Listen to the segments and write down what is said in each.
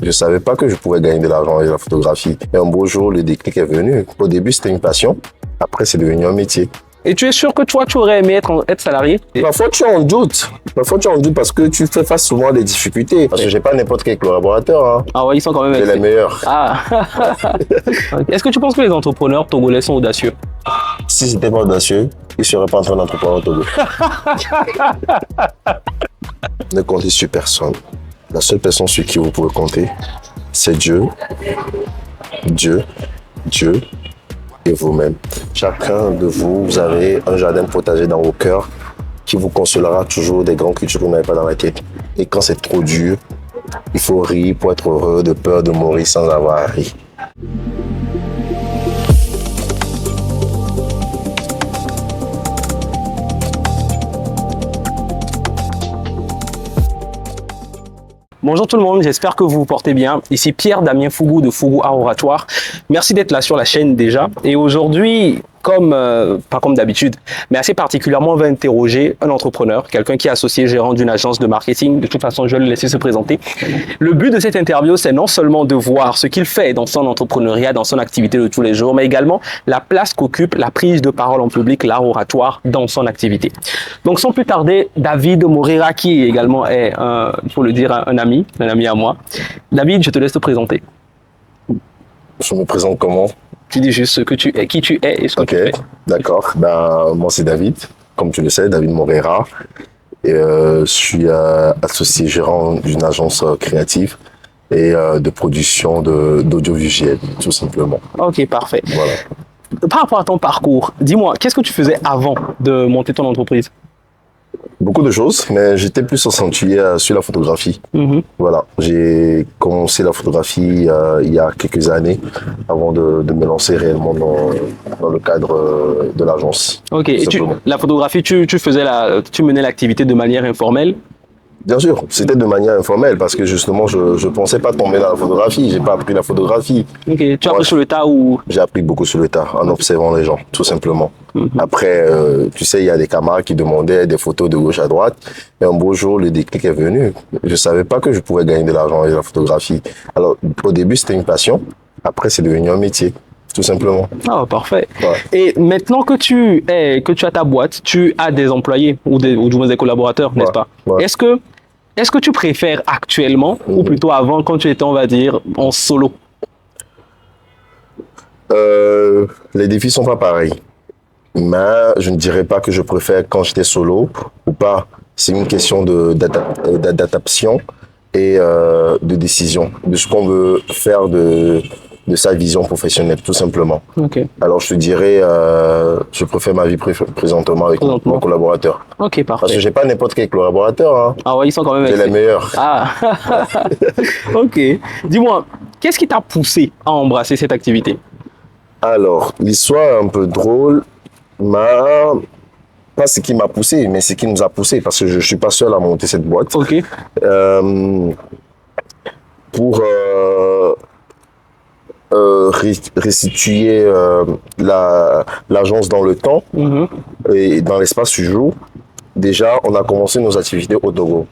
Je savais pas que je pouvais gagner de l'argent avec la photographie. Et un beau jour, le déclic est venu. Au début, c'était une passion. Après, c'est devenu un métier. Et tu es sûr que toi, tu aurais aimé être salarié? Parfois, tu en doutes. Parfois, tu en doutes parce que tu fais face souvent à des difficultés. Parce que j'ai pas n'importe quel collaborateur. Hein. Ah ouais, ils sont quand même... C'est les meilleurs. Ah. Est-ce que tu penses que les entrepreneurs togolais sont audacieux? Si c'était pas audacieux, ils seraient pas en train d'entreprendre au Togo. Ne comptez sur personne. La seule personne sur qui vous pouvez compter, c'est Dieu. Dieu et vous-même. Chacun de vous, vous avez un jardin potager dans vos cœurs qui vous consolera toujours des grands cultures que vous n'avez pas dans la tête. Et quand c'est trop dur, il faut rire pour être heureux, de peur de mourir sans avoir à rire. Bonjour tout le monde, j'espère que vous vous portez bien. Ici Pierre-Damien Fougou de Fougou Art Oratoire. Merci d'être là sur la chaîne déjà. Et aujourd'hui, pas comme d'habitude, mais assez particulièrement, on va interroger un entrepreneur, quelqu'un qui est associé gérant d'une agence de marketing. De toute façon, je vais le laisser se présenter. Le but de cette interview, c'est non seulement de voir ce qu'il fait dans son entrepreneuriat, dans son activité de tous les jours, mais également la place qu'occupe la prise de parole en public, l'art oratoire dans son activité. Donc sans plus tarder, David Moreira, qui également est, il faut le dire, un ami à moi. David, je te laisse te présenter. Je me présente comment? Tu dis juste ce que tu es, qui tu es et ce que tu fais. D'accord. Ben, moi, c'est David, comme tu le sais, David Moreira. Et je suis associé gérant d'une agence créative et de production d'audiovisuel, tout simplement. Ok, parfait. Voilà. Par rapport à ton parcours, dis-moi, qu'est-ce que tu faisais avant de monter ton entreprise? Beaucoup de choses, mais j'étais plus accentué sur la photographie. Voilà, j'ai commencé la photographie il y a quelques années avant de me lancer réellement dans le cadre de l'agence. Ok, et la photographie, tu menais l'activité de manière informelle? Bien sûr, c'était de manière informelle parce que justement, je pensais pas tomber dans la photographie. J'ai pas appris la photographie. Ok, tu as appris sur le tas ou? J'ai appris beaucoup sur le tas en observant les gens, tout simplement. Après, tu sais, il y a des camarades qui demandaient des photos de gauche à droite. Et un beau jour, le déclic est venu. Je savais pas que je pouvais gagner de l'argent avec la photographie. Alors, au début, c'était une passion. Après, c'est devenu un métier. Tout simplement. Ah, parfait. Ouais. Et maintenant que tu as ta boîte, tu as des employés ou du moins des collaborateurs, n'est-ce pas? Ouais. Est-ce que tu préfères actuellement ou plutôt avant quand tu étais, on va dire, en solo? Les défis sont pas pareils. Mais je ne dirais pas que je préfère quand j'étais solo ou pas. C'est une question d'adaptation et de décision, de ce qu'on veut faire de sa vision professionnelle, tout simplement. Okay. Alors, je te dirais, je préfère ma vie présentement avec mon collaborateur. Ok, parfait. Parce que j'ai pas n'importe quel collaborateur. Hein. Ah ouais, ils sont quand même... C'est les meilleurs. Ah, ok. Dis-moi, qu'est-ce qui t'a poussé à embrasser cette activité? Alors, l'histoire est un peu drôle, mais pas ce qui m'a poussé, mais ce qui nous a poussé, parce que je suis pas seul à monter cette boîte. Ok. Pour restituer l'agence dans le temps et dans l'espace du jour, déjà, on a commencé nos activités au Togo.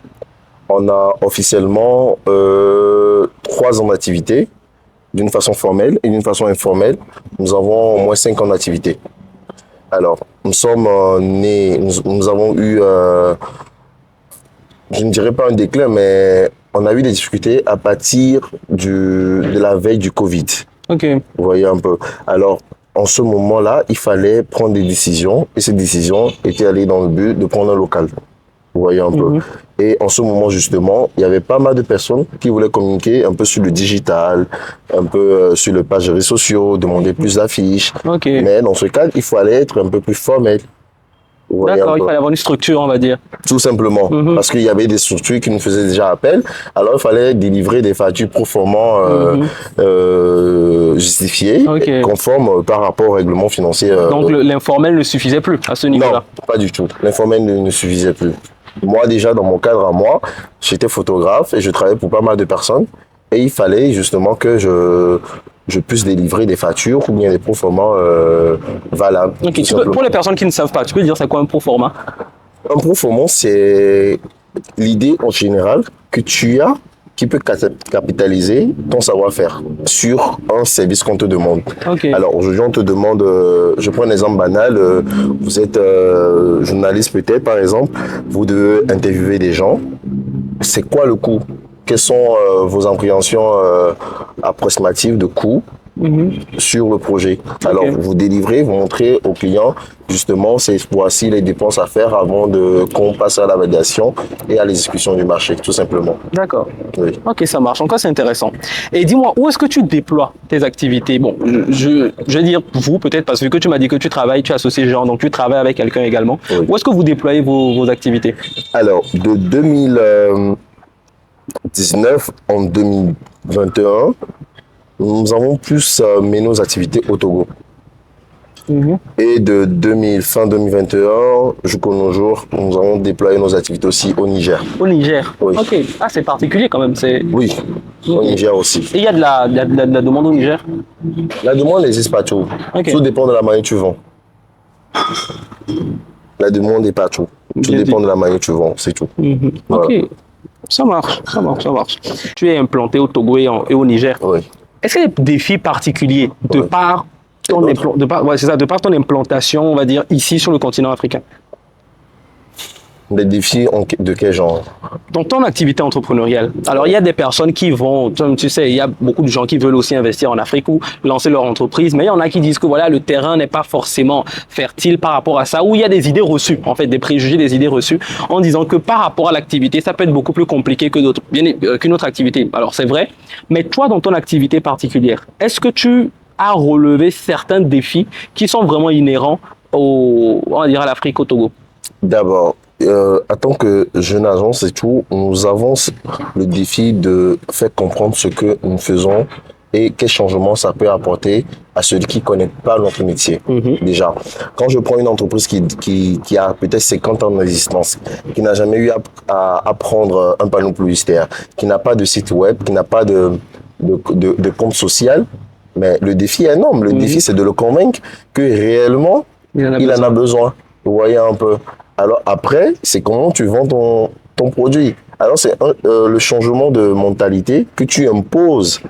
On a officiellement 3 ans d'activité, d'une façon formelle et d'une façon informelle. Nous avons au moins 5 ans d'activité. Alors, nous sommes nés, nous avons eu, je ne dirais pas un déclin, mais on a eu des difficultés à partir de la veille du Covid. Ok. Vous voyez un peu. Alors, en ce moment-là, il fallait prendre des décisions et ces décisions étaient allées dans le but de prendre un local. Vous voyez un peu. Et en ce moment, justement, il y avait pas mal de personnes qui voulaient communiquer un peu sur le digital, un peu sur les pages réseaux sociaux, demander plus d'affiches. Okay. Mais dans ce cadre, il fallait être un peu plus formel. D'accord, il fallait avoir une structure, on va dire. Tout simplement. Parce qu'il y avait des structures qui nous faisaient déjà appel. Alors, il fallait délivrer des factures proformement justifiées, conformes par rapport au règlement financier. Donc, l'informel ne suffisait plus à ce niveau-là? Non, pas du tout. L'informel ne suffisait plus. Moi, déjà, dans mon cadre à moi, j'étais photographe et je travaillais pour pas mal de personnes. Et il fallait justement que je puisse délivrer des factures ou bien des proformas valables. Okay, pour les personnes qui ne savent pas, tu peux dire c'est quoi un proforma? Un proforma, c'est l'idée en général que tu as qui peut capitaliser ton savoir-faire sur un service qu'on te demande. Ok. Alors aujourd'hui, on te demande, je prends un exemple banal, vous êtes journaliste peut-être par exemple, vous devez interviewer des gens. C'est quoi le coût? Quelles sont vos appréhensions approximatives de coûts sur le projet? Alors, vous délivrez, vous montrez au client, justement, voici les dépenses à faire avant qu'on passe à la validation et à l'exécution du marché, tout simplement. D'accord. Oui. Ok, ça marche. En tout cas, c'est intéressant. Et dis-moi, où est-ce que tu déploies tes activités? Bon, je vais dire vous, peut-être, parce que tu m'as dit que tu travailles, tu es associé gens, donc tu travailles avec quelqu'un également. Oui. Où est-ce que vous déployez vos activités? Alors, de 2019 en 2021, nous avons plus mené nos activités au Togo. Et de fin 2021 jusqu'au nos jours, nous avons déployé nos activités aussi au Niger. Au Niger? Oui. Ok. Ah, c'est particulier quand même. Oui, au Niger aussi. Et il y a de la demande au Niger? La demande n'existe pas tout. Ok. Tout dépend de la manière que tu vends. La demande n'est pas tout. Tout Bien dépend dit. de la manière que tu vends, c'est tout. Voilà. Ok. Ça marche. Tu es implanté au Togo et au Niger. Oui. Est-ce qu'il y a des défis particuliers de Oui. par de par ton implantation, on va dire, ici sur le continent africain? Des défis de quel genre? Dans ton activité entrepreneuriale, alors il y a des personnes qui vont, tu sais, il y a beaucoup de gens qui veulent aussi investir en Afrique ou lancer leur entreprise, mais il y en a qui disent que voilà, le terrain n'est pas forcément fertile par rapport à ça, ou il y a des idées reçues, en fait, des préjugés, des idées reçues, en disant que par rapport à l'activité, ça peut être beaucoup plus compliqué que qu'une autre activité. Alors c'est vrai, mais toi, dans ton activité particulière, est-ce que tu as relevé certains défis qui sont vraiment inhérents on va dire à l'Afrique, au Togo? D'abord, en tant que jeune agence et tout, nous avons le défi de faire comprendre ce que nous faisons et quel changement ça peut apporter à celui qui ne connaît pas notre métier. Déjà, quand je prends une entreprise qui a peut-être 50 ans d'existence, qui n'a jamais eu à apprendre un panneau publicitaire, qui n'a pas de site web, qui n'a pas de compte social, mais le défi est énorme. Le défi, c'est de le convaincre que réellement, il en a besoin. Vous voyez un peu. Alors après, c'est comment tu vends ton produit. Alors c'est le changement de mentalité que tu imposes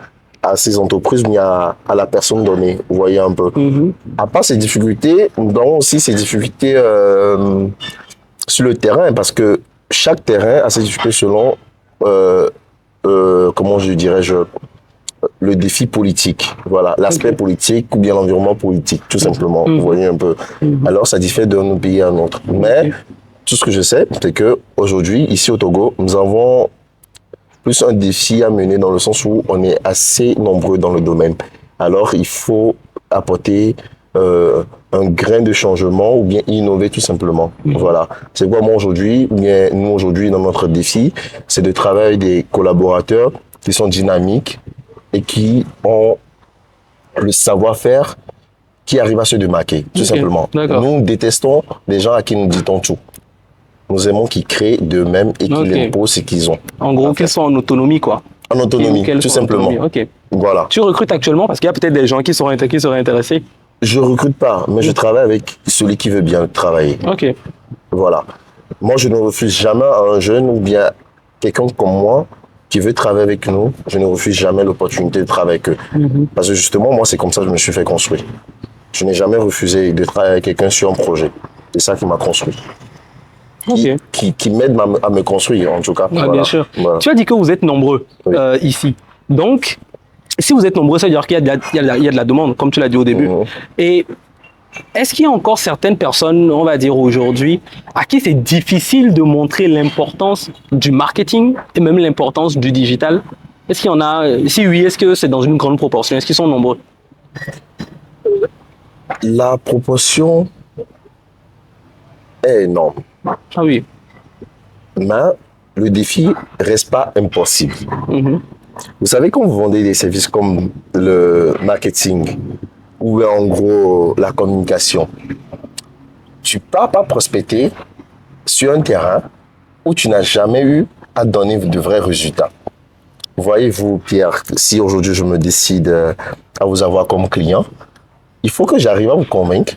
à ces entreprises, mais à la personne donnée. Vous voyez un peu. À part ces difficultés, nous avons aussi ces difficultés sur le terrain, parce que chaque terrain a ses difficultés selon, comment je dirais-je, le défi politique, voilà, l'aspect politique ou bien l'environnement politique, tout simplement. Vous voyez un peu. Alors, ça diffère d'un pays à un autre. Mais tout ce que je sais, c'est que aujourd'hui, ici au Togo, nous avons plus un défi à mener dans le sens où on est assez nombreux dans le domaine. Alors, il faut apporter un grain de changement ou bien innover tout simplement. Voilà. C'est quoi moi aujourd'hui, ou bien nous aujourd'hui dans notre défi, c'est de travailler avec des collaborateurs qui sont dynamiques et qui ont le savoir-faire qui arrive à se démarquer, tout simplement. Nous détestons les gens à qui nous dit-on tout. Nous aimons qu'ils créent d'eux-mêmes et qu'ils imposent ce qu'ils ont. En gros, qu'ils soient en autonomie, quoi. En autonomie, tout simplement. Ok. Voilà. Tu recrutes actuellement parce qu'il y a peut-être des gens qui seraient intéressés. Je recrute pas, mais je travaille avec celui qui veut bien travailler. Ok. Voilà. Moi, je ne refuse jamais à un jeune ou bien quelqu'un comme moi qui veut travailler avec nous, je ne refuse jamais l'opportunité de travailler avec eux. Parce que justement, moi, c'est comme ça que je me suis fait construire. Je n'ai jamais refusé de travailler avec quelqu'un sur un projet. C'est ça qui m'a construit. Qui m'aide à me construire, en tout cas. Voilà. Bien sûr. Voilà. Tu as dit que vous êtes nombreux ici. Donc, si vous êtes nombreux, ça veut dire qu'il y a de la demande, comme tu l'as dit au début. Et est-ce qu'il y a encore certaines personnes, on va dire aujourd'hui, à qui c'est difficile de montrer l'importance du marketing et même l'importance du digital? Est-ce qu'il y en a? Si oui, est-ce que c'est dans une grande proportion? Est-ce qu'ils sont nombreux? La proportion est énorme. Ah oui. Mais le défi reste pas impossible. Vous savez, quand vous vendez des services comme le marketing, ou en gros la communication, tu ne pars pas prospecter sur un terrain où tu n'as jamais eu à donner de vrais résultats. Voyez-vous, Pierre, si aujourd'hui je me décide à vous avoir comme client, il faut que j'arrive à vous convaincre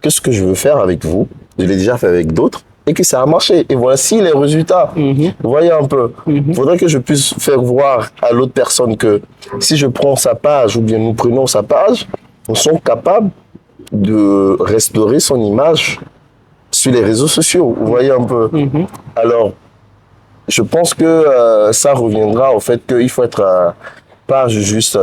que ce que je veux faire avec vous, je l'ai déjà fait avec d'autres, et que ça a marché. Et voici les résultats. Vous voyez un peu. Il faudrait que je puisse faire voir à l'autre personne que si je prends sa page ou bien nous prenons sa page, nous sommes capables de restaurer son image sur les réseaux sociaux. Vous voyez un peu. Alors, je pense que ça reviendra au fait qu'il faut être pas juste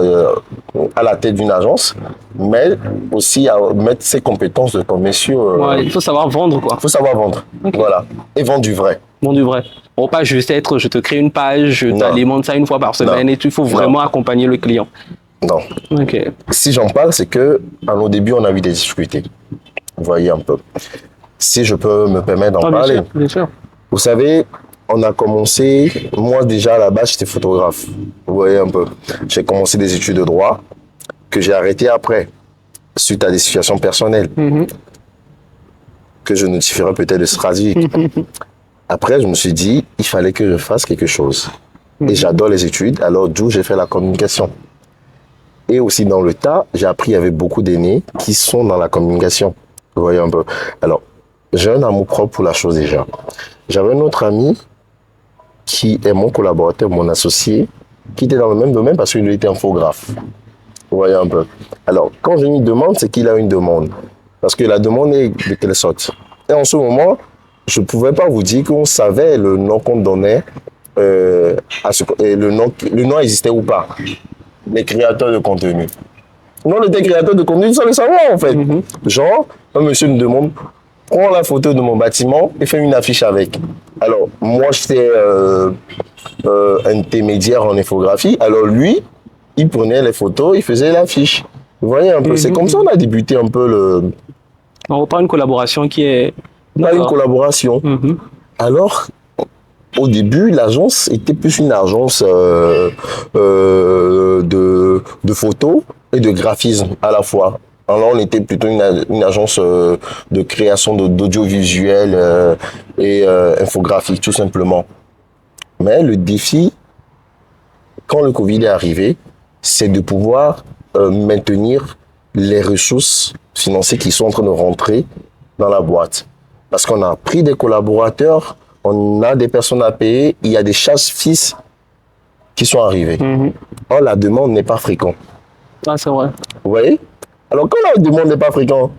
à la tête d'une agence, mais aussi à mettre ses compétences de commerciaux. Ouais, il faut savoir vendre, quoi. Il faut savoir vendre. Voilà. Et vendre du vrai. Vendre du vrai. Bon, pas juste être, je te crée une page, je Non. t'alimente ça une fois par semaine Non. et tout. Il faut vraiment accompagner le client. Non. Ok. Si j'en parle, c'est que à nos débuts, on a eu des difficultés. Vous voyez un peu. Si je peux me permettre d'en Ah, parler. bien sûr, bien sûr. Vous savez, on a commencé, moi déjà à la base, j'étais photographe. Vous voyez un peu. J'ai commencé des études de droit que j'ai arrêtées après, suite à des situations personnelles que je notifierai peut-être de Strasbourg. Après, je me suis dit, il fallait que je fasse quelque chose. Et j'adore les études, alors d'où j'ai fait la communication. Et aussi dans le tas, j'ai appris qu'il y avait beaucoup d'aînés qui sont dans la communication. Vous voyez un peu. Alors, j'ai un amour propre pour la chose déjà. J'avais un autre ami qui est mon collaborateur, mon associé, qui était dans le même domaine parce qu'il était infographe. Vous voyez un peu. Alors, quand j'ai une demande, c'est qu'il a une demande. Parce que la demande est de quelle sorte. Et en ce moment, je ne pouvais pas vous dire qu'on savait le nom qu'on donnait, et le nom existait ou pas. Les créateurs de contenu. Nous, on était créateurs de contenu sans le savoir, en fait. Genre, un monsieur me demande, prends la photo de mon bâtiment et fais une affiche avec. Alors, moi, j'étais intermédiaire en infographie. Alors, lui, il prenait les photos, il faisait l'affiche. Vous voyez un peu, c'est comme ça qu'on a débuté un peu le... On reprend une collaboration qui est... On a une collaboration. Alors, au début, l'agence était plus une agence de photos et de graphisme à la fois. Alors, on était plutôt une agence de création d'audiovisuel et infographique, tout simplement. Mais le défi, quand le Covid est arrivé, c'est de pouvoir maintenir les ressources financières qui sont en train de rentrer dans la boîte. Parce qu'on a pris des collaborateurs, on a des personnes à payer, il y a des chasse-fils qui sont arrivés. Or, la demande n'est pas fréquente. Ah, c'est vrai. Vous voyez? Alors, quand la demande n'est pas fréquente,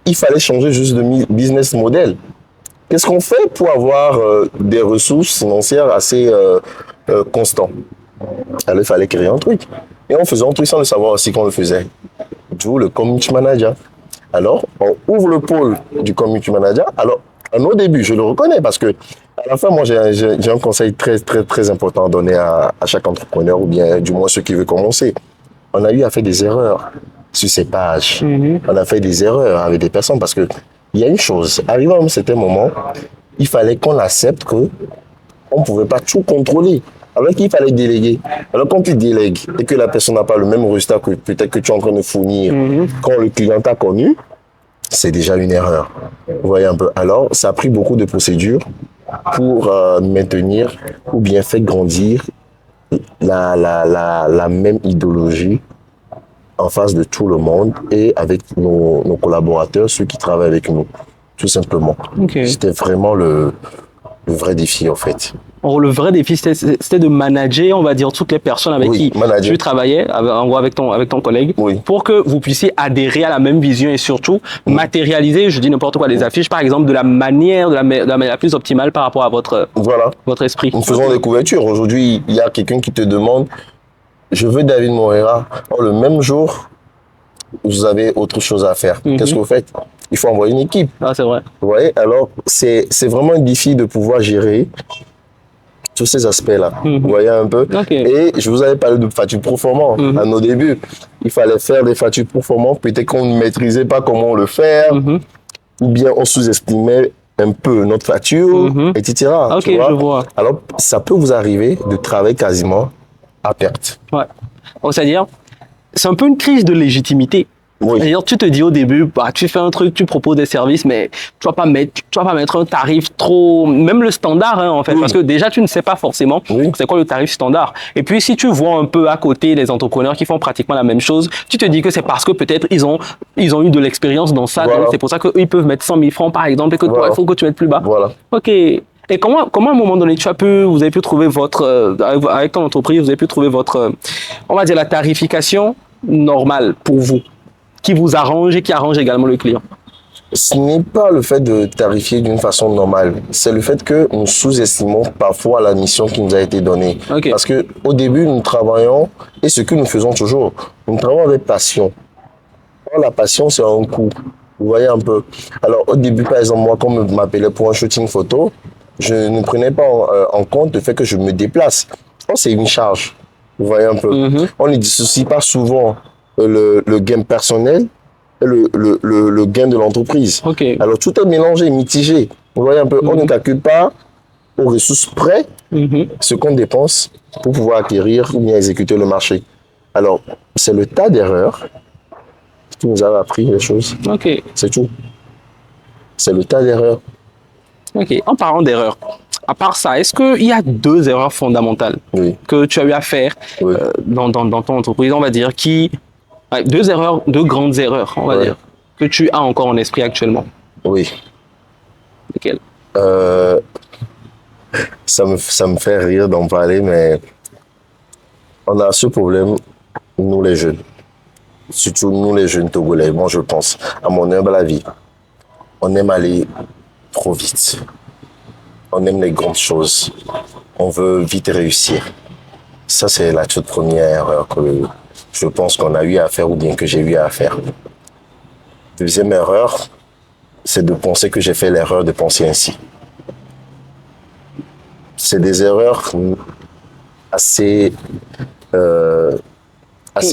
il fallait changer juste de business model. Qu'est-ce qu'on fait pour avoir des ressources financières assez constantes? Alors, il fallait créer un truc. Et on faisait un truc sans le savoir aussi qu'on le faisait. D'où le community manager. Alors, on ouvre le pôle du community manager. Alors, à nos débuts, je le reconnais parce que à la fin, moi, j'ai un conseil très important à donner à chaque entrepreneur ou bien du moins ceux qui veulent commencer. On a eu à faire des erreurs sur ces pages. On a fait des erreurs avec des personnes parce que il y a une chose. Arrivé à un certain moment, il fallait qu'on accepte que on ne pouvait pas tout contrôler. Alors qu'il fallait déléguer. Alors quand tu délègues et que la personne n'a pas le même résultat que peut-être que tu es en train de fournir quand le client t'a connu, c'est déjà une erreur. Vous voyez un peu. Alors, ça a pris beaucoup de procédures pour maintenir ou bien faire grandir la même idéologie en face de tout le monde et avec nos collaborateurs, ceux qui travaillent avec nous, tout simplement. Okay. C'était vraiment le vrai défi, en fait. Alors, le vrai défi, c'était de manager, on va dire, toutes les personnes avec qui tu travaillais, en gros avec ton collègue, pour que vous puissiez adhérer à la même vision et surtout matérialiser, je dis n'importe quoi, les affiches, par exemple, de la manière la plus optimale par rapport à votre esprit. Nous faisons des couvertures. Aujourd'hui, il y a quelqu'un qui te demande, je veux David Moreira. Or, le même jour, vous avez autre chose à faire. Qu'est-ce que vous faites? Il faut envoyer une équipe. Ah, c'est vrai. Vous voyez? Alors, c'est vraiment un défi de pouvoir gérer tous ces aspects-là. Vous voyez un peu? Et je vous avais parlé de facture performance à nos débuts. Il fallait faire des factures performantes. Peut-être qu'on ne maîtrisait pas comment le faire, ou bien on sous-estimait un peu notre facture, etc. Ok, je vois. Alors, ça peut vous arriver de travailler quasiment à perte. Ouais. C'est-à-dire, c'est un peu une crise de légitimité. Oui. C'est-à-dire, tu te dis au début, bah, tu fais un truc, tu proposes des services, mais tu vas pas mettre un tarif trop, même le standard, hein, en fait, Oui. parce que déjà, tu ne sais pas forcément Oui. c'est quoi le tarif standard. Et puis, si tu vois un peu à côté les entrepreneurs qui font pratiquement la même chose, tu te dis que c'est parce que peut-être ils ont eu de l'expérience dans ça, Voilà. donc c'est pour ça qu'ils peuvent mettre 100 000 francs, par exemple, et que toi, Voilà. il faut que tu mettes plus bas. Voilà. Ok. Et comment à un moment donné, vous avez pu trouver votre, avec ton entreprise, vous avez pu trouver votre, on va dire, la tarification normale pour vous, qui vous arrange et qui arrange également le client? Ce n'est pas le fait de tarifier d'une façon normale, c'est le fait que nous sous-estimons parfois la mission qui nous a été donnée. Ok. Parce que au début, nous travaillons, et ce que nous faisons toujours, nous travaillons avec passion. Or, la passion, c'est un coût. Vous voyez un peu. Alors, au début, par exemple, moi, quand on m'appelait pour un shooting photo, je ne prenais pas en compte le fait que je me déplace. Or, c'est une charge. Vous voyez un peu. On ne dissocie pas souvent le gain personnel et le gain de l'entreprise. Ok. Alors, tout est mélangé, mitigé. Vous voyez un peu. On ne calcule pas aux ressources près ce qu'on dépense pour pouvoir acquérir ou bien exécuter le marché. Alors, c'est le tas d'erreurs qui nous a appris les choses. Ok. C'est tout. C'est le tas d'erreurs. Ok. En parlant d'erreurs, à part ça, est-ce qu'il y a deux erreurs fondamentales Oui. que tu as eu à faire Oui. dans ton entreprise, on va dire, deux grandes erreurs, on va Ouais. dire, que tu as encore en esprit actuellement? Oui. Lesquelles? Ça me fait rire d'en parler, mais on a ce problème, nous les jeunes. Surtout nous les jeunes Togolais, moi je pense, à mon humble avis. On aime aller trop vite. On aime les grandes choses. On veut vite réussir. Ça, c'est la toute première erreur que je pense qu'on a eu à faire ou bien que j'ai eu à faire. Deuxième erreur, c'est de penser que j'ai fait l'erreur de penser ainsi. C'est des erreurs assez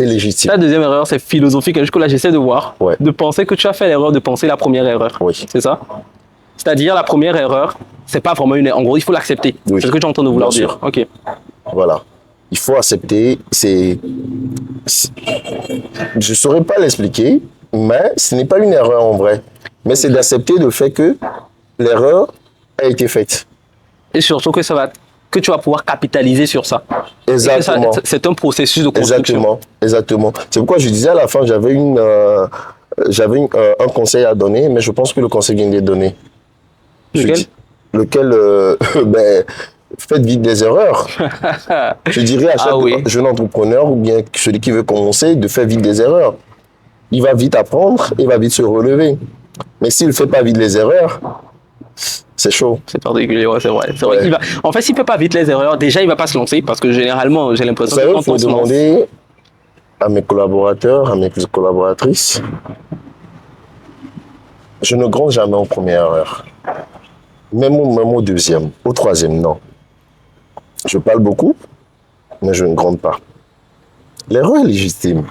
légitimes. La deuxième erreur, c'est philosophique. Et jusque-là, j'essaie de voir, Ouais. de penser que tu as fait l'erreur de penser la première erreur. Oui. C'est ça? C'est-à-dire, la première erreur, c'est pas vraiment une erreur. En gros, il faut l'accepter. Oui. C'est ce que tu es en train de vouloir Bien dire. sûr. Ok. Voilà. Il faut accepter. Je ne saurais pas l'expliquer, mais ce n'est pas une erreur en vrai. Mais c'est d'accepter le fait que l'erreur a été faite. Et surtout que tu vas pouvoir capitaliser sur ça. Et que Exactement. c'est un processus de construction. Exactement. Exactement. C'est pourquoi je disais à la fin, j'avais un conseil à donner, mais je pense que le conseil vient d'être donné. Lequel? Ben, faites vite des erreurs. Je dirais à chaque oui. jeune entrepreneur ou bien celui qui veut commencer de faire vite des erreurs. Il va vite apprendre, il va vite se relever. Mais s'il ne fait pas vite les erreurs, c'est chaud. C'est particulier, ouais, c'est vrai. C'est vrai Ouais. qu'il en fait, s'il ne peut pas vite les erreurs, déjà, il ne va pas se lancer parce que généralement, j'ai Vous l'impression savez, que il quand faut on se lance, demander à mes collaborateurs, à mes collaboratrices, je ne gronde jamais en première erreur. Même au deuxième, au troisième, non. Je parle beaucoup, mais je ne gronde pas. L'erreur est légitime.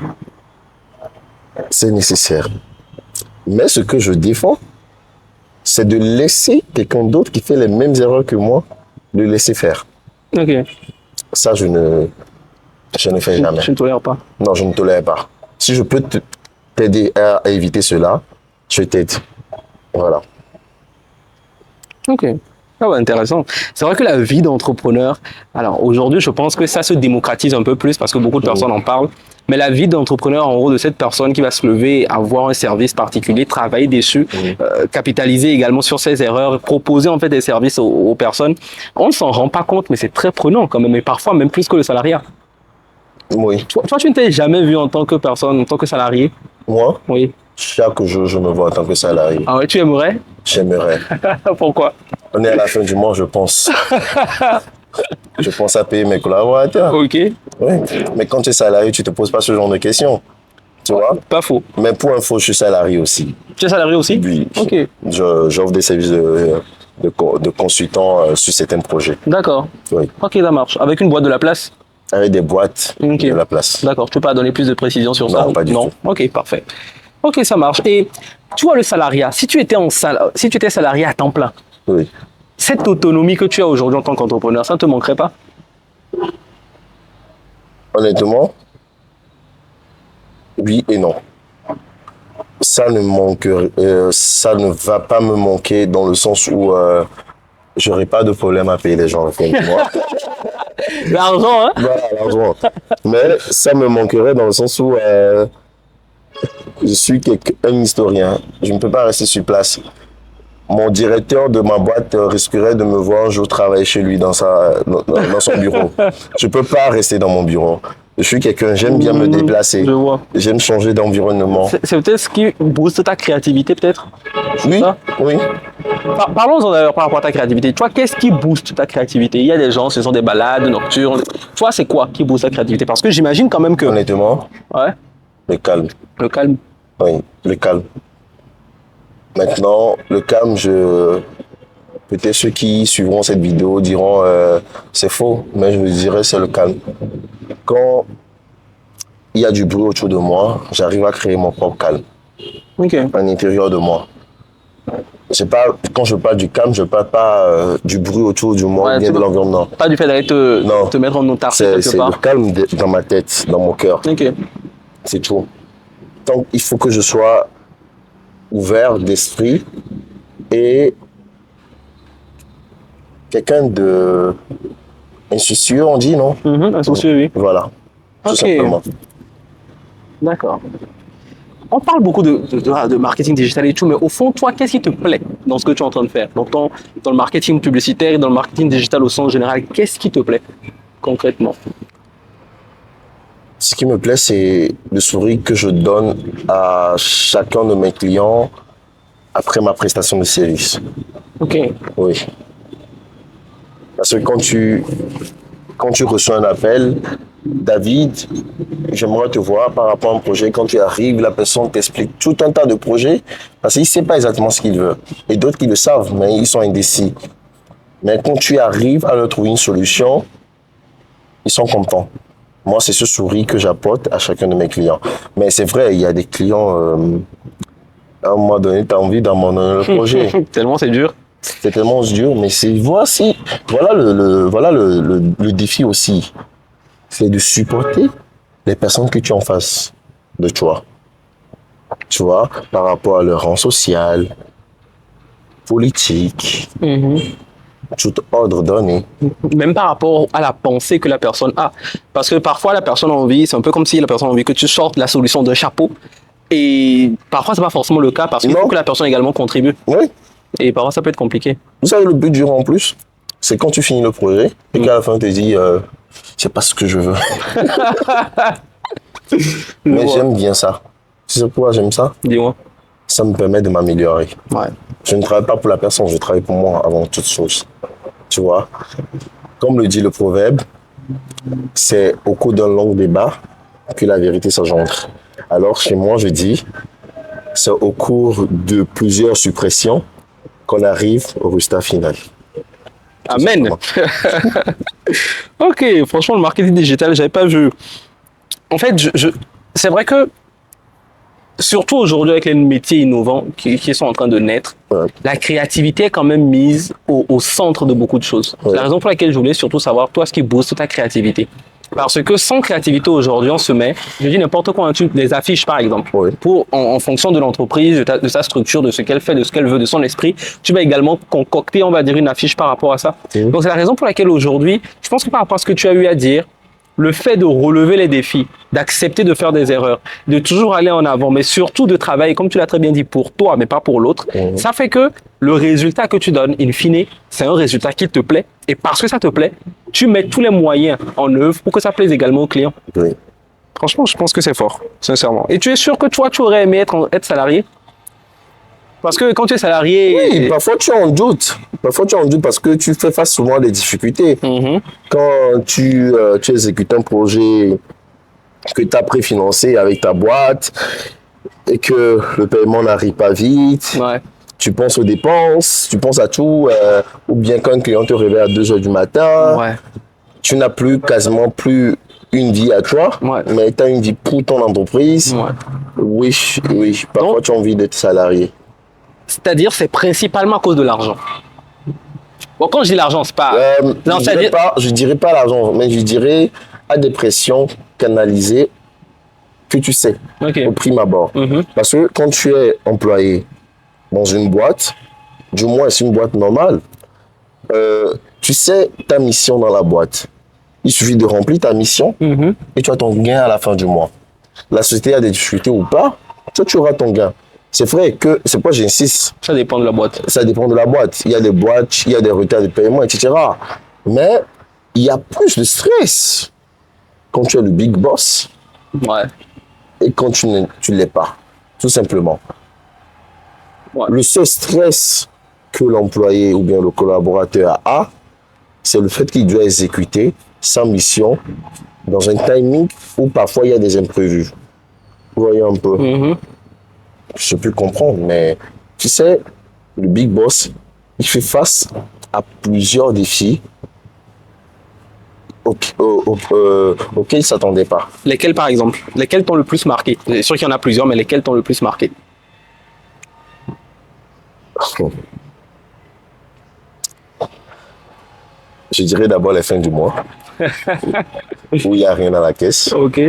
C'est nécessaire. Mais ce que je défends, c'est de laisser quelqu'un d'autre qui fait les mêmes erreurs que moi, le laisser faire. ok, Ça, je ne fais jamais. je ne tolère pas. Non, je ne tolère pas. Si je peux t'aider à éviter cela, je t'aide. Voilà. Ok. Ah ouais, intéressant. C'est vrai que la vie d'entrepreneur, alors aujourd'hui, je pense que ça se démocratise un peu plus parce que beaucoup de personnes en parlent. Mais la vie d'entrepreneur, en gros, de cette personne qui va se lever, avoir un service particulier, travailler dessus, capitaliser également sur ses erreurs, proposer en fait des services aux personnes, on ne s'en rend pas compte, mais c'est très prenant quand même, et parfois même plus que le salariat. Oui. Toi, tu ne t'es jamais vu en tant que personne, en tant que salarié? Moi, Oui. chaque jour, je me vois en tant que salarié. Ah ouais, tu aimerais? J'aimerais. Pourquoi? On est à la fin du mois, je pense. Je pense à payer mes collaborateurs. Ok, Oui. Mais quand tu es salarié, tu ne te poses pas ce genre de questions. Tu vois? pas faux. Mais pour info, je suis salarié aussi. Tu es salarié aussi? Oui. Ok, J'offre des services de consultant sur certains projets. d'accord. Oui. Ok, ça marche. Avec une boîte de la place? Avec des boîtes Ok. de la place. D'accord, tu peux pas donner plus de précision sur ça? Non, pas du tout. Ok, parfait. Ok, ça marche. Et tu vois le salariat, si tu étais salarié à temps plein, Oui. cette autonomie que tu as aujourd'hui en tant qu'entrepreneur, ça ne te manquerait pas? Honnêtement, oui et non. ça ça ne va pas me manquer dans le sens où j'aurai pas de problème à payer les gens à la fin du mois. L'argent, hein? Voilà, l'argent. Mais ça me manquerait dans le sens où je suis un historien. Je ne peux pas rester sur place. Mon directeur de ma boîte risquerait de me voir un jour travailler chez lui dans son bureau. Je ne peux pas rester dans mon bureau. Je suis quelqu'un, j'aime bien me déplacer. Je vois. J'aime changer d'environnement. C'est peut-être ce qui booste ta créativité, peut-être? Oui, Ça? oui. Parlons-en d'ailleurs par rapport à ta créativité. Toi, qu'est-ce qui booste ta créativité? Il y a des gens, ce sont des balades nocturnes. Toi, c'est quoi qui booste ta créativité? Parce que j'imagine quand même que... Honnêtement, Ouais, le calme. le calme. Oui, le calme. Maintenant, le calme, peut-être ceux qui suivront cette vidéo diront c'est faux, mais je vous dirais c'est le calme. Quand il y a du bruit autour de moi, j'arrive à créer mon propre calme Ok. à l'intérieur de moi. Quand je parle du calme, je ne parle pas du bruit autour du moi, Ouais, ou bien tu de vois. l'environnement. Pas du fait d'aller Non. te mettre en autarcie C'est quelque le part. calme dans ma tête, dans mon cœur. Ok. C'est tout. Donc, il faut que je sois ouvert d'esprit et quelqu'un de insoucieux, on dit, non? Un souci, oui. Voilà, tout Ok. simplement. D'accord. On parle beaucoup de marketing digital et tout, mais au fond, toi, qu'est-ce qui te plaît dans ce que tu es en train de faire? Donc, dans le marketing publicitaire et dans le marketing digital au sens général, qu'est-ce qui te plaît concrètement? Ce qui me plaît, c'est le sourire que je donne à chacun de mes clients après ma prestation de service. Ok. Oui. Parce que quand tu reçois un appel, David, j'aimerais te voir par rapport à un projet. Quand tu arrives, la personne t'explique tout un tas de projets parce qu'il ne sait pas exactement ce qu'il veut. Et d'autres qui le savent, mais ils sont indécis. Mais quand tu arrives à leur trouver une solution, ils sont contents. Moi, c'est ce sourire que j'apporte à chacun de mes clients. Mais c'est vrai, il y a des clients, à un moment donné, tu as envie d'abandonner le projet. Tellement c'est dur. C'est tellement dur, mais voilà le défi aussi. C'est de supporter les personnes que tu as en face de toi. Tu vois, par rapport à leur rang social, politique, tout ordre donné. Même par rapport à la pensée que la personne a. Parce que parfois, la personne a envie, c'est un peu comme si la personne a envie que tu sortes la solution d'un chapeau. Et parfois, c'est pas forcément le cas parce qu'il Non. faut que la personne également contribue. Oui. Et parfois, ça peut être compliqué. Vous savez, le but dur en plus, c'est quand tu finis le projet et qu'à la fin, tu te dis, c'est pas ce que je veux. Mais j'aime bien ça. Tu sais pourquoi j'aime ça? Dis-moi. Ça me permet de m'améliorer. Ouais. Je ne travaille pas pour la personne, je travaille pour moi avant toute chose. Tu vois? Comme le dit le proverbe, c'est au cours d'un long débat que la vérité s'engendre. Alors, chez moi, je dis, c'est au cours de plusieurs suppressions qu'on arrive au résultat final. Amen. Ok, franchement, le marketing digital, j'avais pas vu. En fait, c'est vrai que, surtout aujourd'hui avec les métiers innovants qui sont en train de naître, Ouais. la créativité est quand même mise au centre de beaucoup de choses. Ouais. C'est la raison pour laquelle je voulais surtout savoir, toi, ce qui booste ta créativité. Parce que sans créativité aujourd'hui, on se met, je dis n'importe quoi, des affiches par exemple, Oui. pour en fonction de l'entreprise, de sa structure, de ce qu'elle fait, de ce qu'elle veut, de son esprit, tu vas également concocter, on va dire, une affiche par rapport à ça. Mhm. Donc c'est la raison pour laquelle aujourd'hui, je pense que par rapport à ce que tu as eu à dire, le fait de relever les défis, d'accepter de faire des erreurs, de toujours aller en avant, mais surtout de travailler, comme tu l'as très bien dit, pour toi, mais pas pour l'autre, Mhm. ça fait que le résultat que tu donnes, in fine, c'est un résultat qui te plaît. Et parce que ça te plaît, tu mets tous les moyens en œuvre pour que ça plaise également aux clients. Oui. Franchement, je pense que c'est fort, sincèrement. Et tu es sûr que toi, tu aurais aimé être salarié? Parce que quand tu es salarié... Oui, parfois tu en doutes. Parfois tu en doutes parce que tu fais face souvent à des difficultés. Mhm. Quand tu exécutes un projet que tu as préfinancé avec ta boîte et que le paiement n'arrive pas vite, Ouais. tu penses aux dépenses, tu penses à tout, ou bien quand un client te réveille à 2 heures du matin, Ouais. tu n'as quasiment plus une vie à toi, Ouais. mais tu as une vie pour ton entreprise. Ouais. Oui, oui, parfois Donc- tu as envie d'être salarié. C'est-à-dire, c'est principalement à cause de l'argent. Bon, quand je dis l'argent, c'est pas... non, je dirais pas l'argent, mais je dirais à des pressions canalisées que tu sais Ok. au prime abord. Parce que quand tu es employé dans une boîte, du moins c'est une boîte normale, tu sais ta mission dans la boîte. Il suffit de remplir ta mission et tu as ton gain à la fin du mois. La société a des difficultés ou pas, toi tu auras ton gain. C'est vrai que, c'est pourquoi j'insiste, Ça dépend de la boîte. ça dépend de la boîte. Il y a des boîtes, il y a des retards de paiement, etc. Mais il y a plus de stress quand tu es le big boss Ouais. et quand tu ne l'es pas, tout simplement. Ouais. Le seul stress que l'employé ou bien le collaborateur a, c'est le fait qu'il doit exécuter sa mission dans un timing où parfois il y a des imprévus. Vous voyez un peu. Je peux comprendre, mais tu sais, le big boss, il fait face à plusieurs défis auxquels il ne s'attendait pas. Lesquels, par exemple? Lesquels t'ont le plus marqué? C'est sûr qu'il y en a plusieurs, mais lesquels t'ont le plus marqué? Je dirais d'abord les fins du mois, où il n'y a rien dans la caisse. Ok.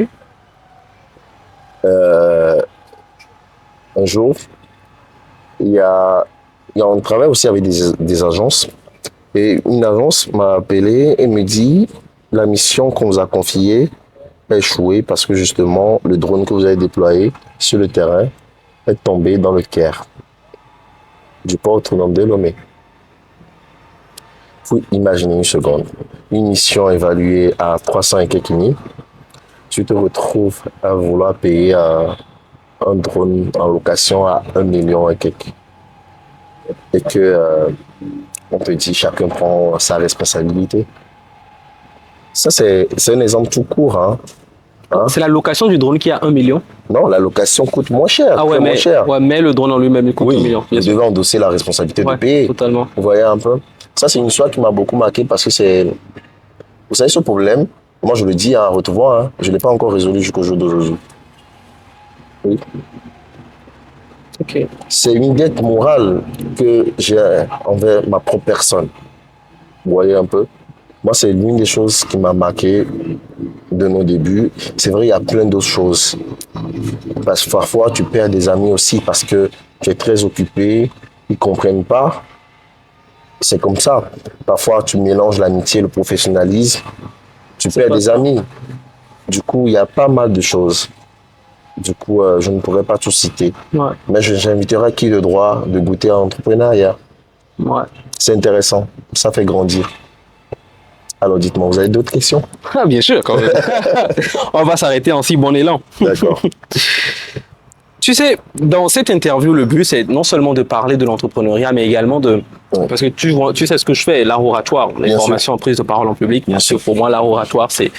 Un jour, on travaille aussi avec des agences. Et une agence m'a appelé et me dit la mission qu'on vous a confiée a échoué parce que justement le drone que vous avez déployé sur le terrain est tombé dans le Caire du port autonome de Lomé. Vous imaginez une seconde, une mission évaluée à 300 et quelques mille, tu te retrouves à vouloir payer un drone en location à 1 million et quelques. Et que on te dit chacun prend sa responsabilité. Ça, c'est un exemple tout court. Hein. C'est la location du drone qui a 1 million. Non, la location coûte moins cher. Ah ouais, moins cher. Ouais, mais le drone en lui-même il coûte 1 million. Vous devez endosser la responsabilité de payer. Totalement. Vous voyez un peu. Ça, c'est une histoire qui m'a beaucoup marqué parce que c'est... Vous savez, ce problème, moi je le dis à Retrouvoir, hein, je ne l'ai pas encore résolu jusqu'au jour d'aujourd'hui. Oui. Ok. C'est une dette morale que j'ai envers ma propre personne. Vous voyez un peu. Moi, c'est l'une des choses qui m'a marqué de nos débuts. C'est vrai, il y a plein d'autres choses. Parce que parfois, tu perds des amis aussi parce que tu es très occupé, ils ne comprennent pas. C'est comme ça. Parfois, tu mélanges l'amitié et le professionnalisme. Tu perds des amis. Du coup, il y a pas mal de choses. Du coup, je ne pourrais pas tout citer. Ouais. Mais j'inviterai qui le droit de goûter à l'entrepreneuriat. Ouais. C'est intéressant. Ça fait grandir. Alors, dites-moi, vous avez d'autres questions? Ah, bien sûr, quand même. On va s'arrêter en si bon élan. D'accord. Tu sais, dans cette interview, le but, c'est non seulement de parler de l'entrepreneuriat, mais également de... Ouais. Parce que tu sais ce que je fais, l'art oratoire, les Bien formations en prise de parole en public. Bien Parce que sûr. pour moi, l'art oratoire, c'est...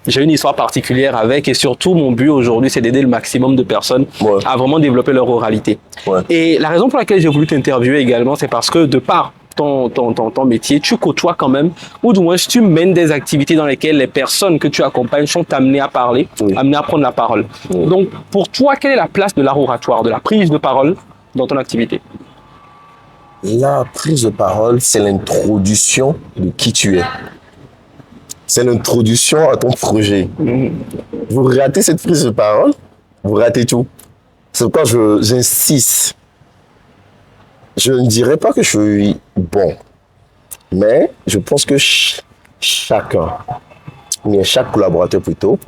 J'ai une histoire particulière avec, et surtout, mon but aujourd'hui, c'est d'aider le maximum de personnes Ouais. à vraiment développer leur oralité. Ouais. Et la raison pour laquelle j'ai voulu t'interviewer également, c'est parce que de par ton métier, tu côtoies quand même, ou du moins tu mènes des activités dans lesquelles les personnes que tu accompagnes sont amenées à parler, Oui. amenées à prendre la parole. Oui. Donc, pour toi, quelle est la place de l'art oratoire, de la prise de parole dans ton activité? La prise de parole, c'est l'introduction de qui tu es. C'est l'introduction à ton projet. Vous ratez cette prise de parole, vous ratez tout. C'est pourquoi j'insiste. Je ne dirais pas que je suis bon, mais je pense que chacun, mais chaque collaborateur plutôt,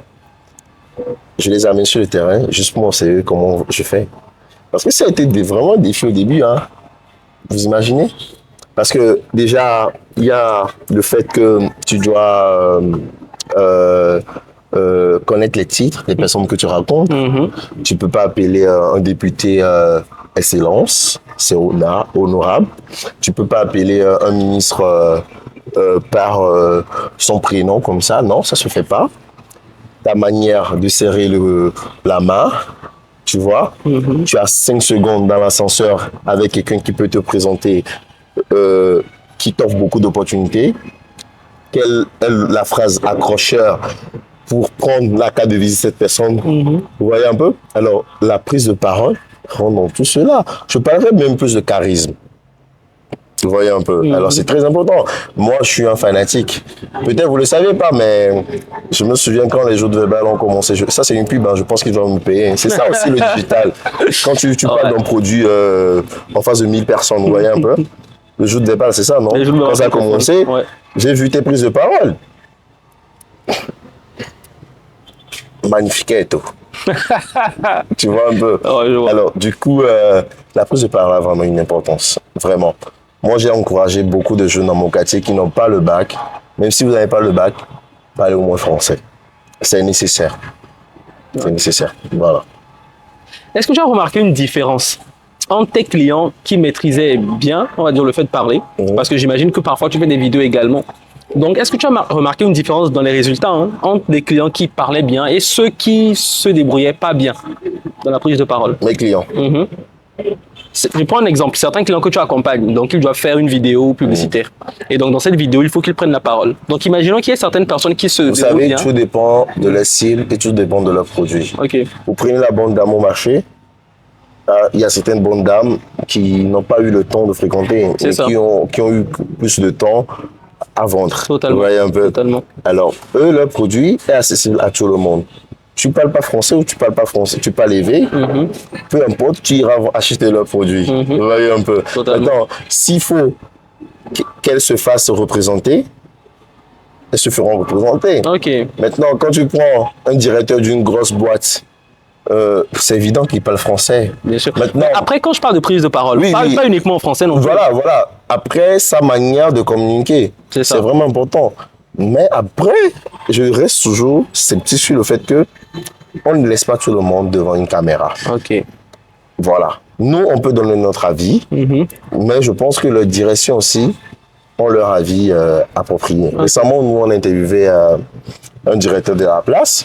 je les amène sur le terrain juste pour observer comment je fais. Parce que ça a été vraiment un défi au début, hein. Vous imaginez? Parce que déjà, il y a le fait que tu dois connaître les titres des personnes que tu rencontres. Tu peux pas appeler un député Excellence, c'est honorable. Tu peux pas appeler un ministre par son prénom comme ça, non, ça se fait pas. Ta manière de serrer la main, tu vois, tu as 5 secondes dans l'ascenseur avec quelqu'un qui peut te présenter, qui t'offre beaucoup d'opportunités. Quelle est la phrase accrocheur pour prendre la carte de visite de cette personne? Vous voyez un peu? Alors, la prise de parole rentre dans tout cela. Je parlerai même plus de charisme. Vous voyez un peu. Alors, c'est très important. Moi, je suis un fanatique. Peut-être vous ne le savez pas, mais je me souviens quand les jeux de verbal ont commencé. Ça, c'est une pub, hein, je pense qu'ils doivent me payer. C'est ça aussi le digital. Quand tu parles d'un produit en face de 1000 personnes, vous voyez un peu. Le jeu de verbal, c'est ça, non? Quand ça a commencé, j'ai vu tes prises de parole. Magnifique et tout. Tu vois un peu. Alors, du coup, la prise de parole a vraiment une importance. Vraiment. Moi, j'ai encouragé beaucoup de jeunes dans mon quartier qui n'ont pas le bac. Même si vous n'avez pas le bac, parlez au moins français. C'est nécessaire. C'est nécessaire. Voilà. Est-ce que tu as remarqué une différence entre tes clients qui maîtrisaient bien, on va dire, le fait de parler, parce que j'imagine que parfois tu fais des vidéos également. Donc, est-ce que tu as remarqué une différence dans les résultats entre les clients qui parlaient bien et ceux qui se débrouillaient pas bien dans la prise de parole? Mes clients. Je prends un exemple. Certains clients que tu accompagnes, donc ils doivent faire une vidéo publicitaire. Et donc, dans cette vidéo, il faut qu'ils prennent la parole. Donc, imaginons qu'il y ait certaines personnes qui se débrouillent bien. Vous savez, tout dépend de leur style et tout dépend de leur produit. Okay. Vous prenez la bande dame au marché, il y a certaines bonnes dames qui n'ont pas eu le temps de fréquenter, et qui ont eu plus de temps à vendre. Totalement. Vous voyez un peu. Totalement. Alors, eux, leur produit est accessible à tout le monde. Tu parles pas français ou tu parles pas français, tu parles élevé, peu importe, tu iras acheter leur produit. Vous voyez un peu. Totalement. Maintenant, s'il faut qu'elles se fassent représenter, elles se feront représenter. Okay. Maintenant, quand tu prends un directeur d'une grosse boîte, c'est évident qu'il parle français. Bien sûr. Maintenant, après, quand je parle de prise de parole, pas uniquement en français non plus. Voilà. Après, sa manière de communiquer, c'est vraiment important. Mais après, je reste toujours sceptique sur le fait que on ne laisse pas tout le monde devant une caméra. Ok. Voilà. Nous, on peut donner notre avis, mais je pense que leur direction aussi ont leur avis approprié. Récemment, nous, on a interviewé un directeur de la place.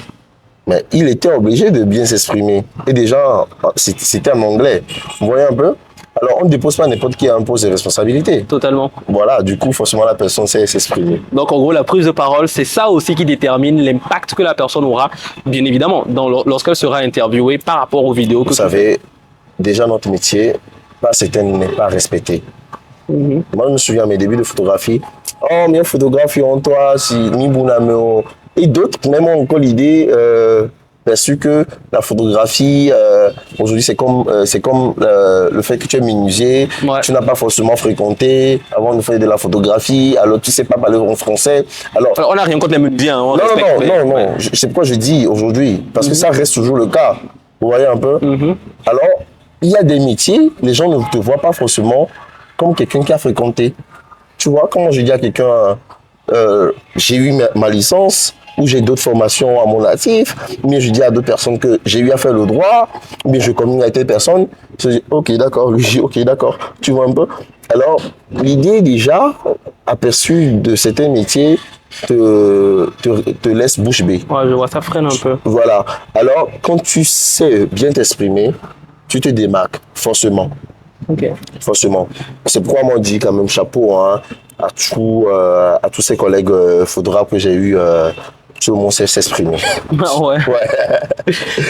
Mais il était obligé de bien s'exprimer. Et déjà, c'était en anglais. Vous voyez un peu? Alors, on ne dépose pas n'importe qui à un poste de responsabilité. Totalement. Voilà, du coup, forcément, la personne sait s'exprimer. Donc, en gros, la prise de parole, c'est ça aussi qui détermine l'impact que la personne aura, bien évidemment, lorsqu'elle sera interviewée par rapport aux vidéos que vous savez, déjà, notre métier, pas certain n'est pas respecté. Moi, je me souviens à mes débuts de photographie. Oh, mais photographie en toi, si ni bounameo. Et d'autres, même ont encore l'idée perçue que la photographie, aujourd'hui, c'est comme le fait que tu es menuisier, tu n'as pas forcément fréquenté avant de faire de la photographie, alors tu ne sais pas parler en français. Alors, on n'a rien contre les menuisiers. Hein, non. C'est pourquoi je dis aujourd'hui, parce que ça reste toujours le cas. Vous voyez un peu? Alors, il y a des métiers, les gens ne te voient pas forcément comme quelqu'un qui a fréquenté. Tu vois, comment je dis à quelqu'un, j'ai eu ma licence, ou j'ai d'autres formations à mon actif, mais je dis à d'autres personnes que j'ai eu à faire le droit, mais je communique avec telle personne, je dis ok d'accord, lui dit ok d'accord, tu vois un peu. Alors l'idée déjà aperçue de certains métiers te laisse bouche bée. Ouais, je vois, ça freine un peu. Voilà. Alors quand tu sais bien t'exprimer, tu te démarques forcément. Ok. Forcément. C'est pourquoi moi on dit quand même chapeau à tous ces collègues photographes que j'ai eu. Tout le monde sait s'exprimer. Ouais.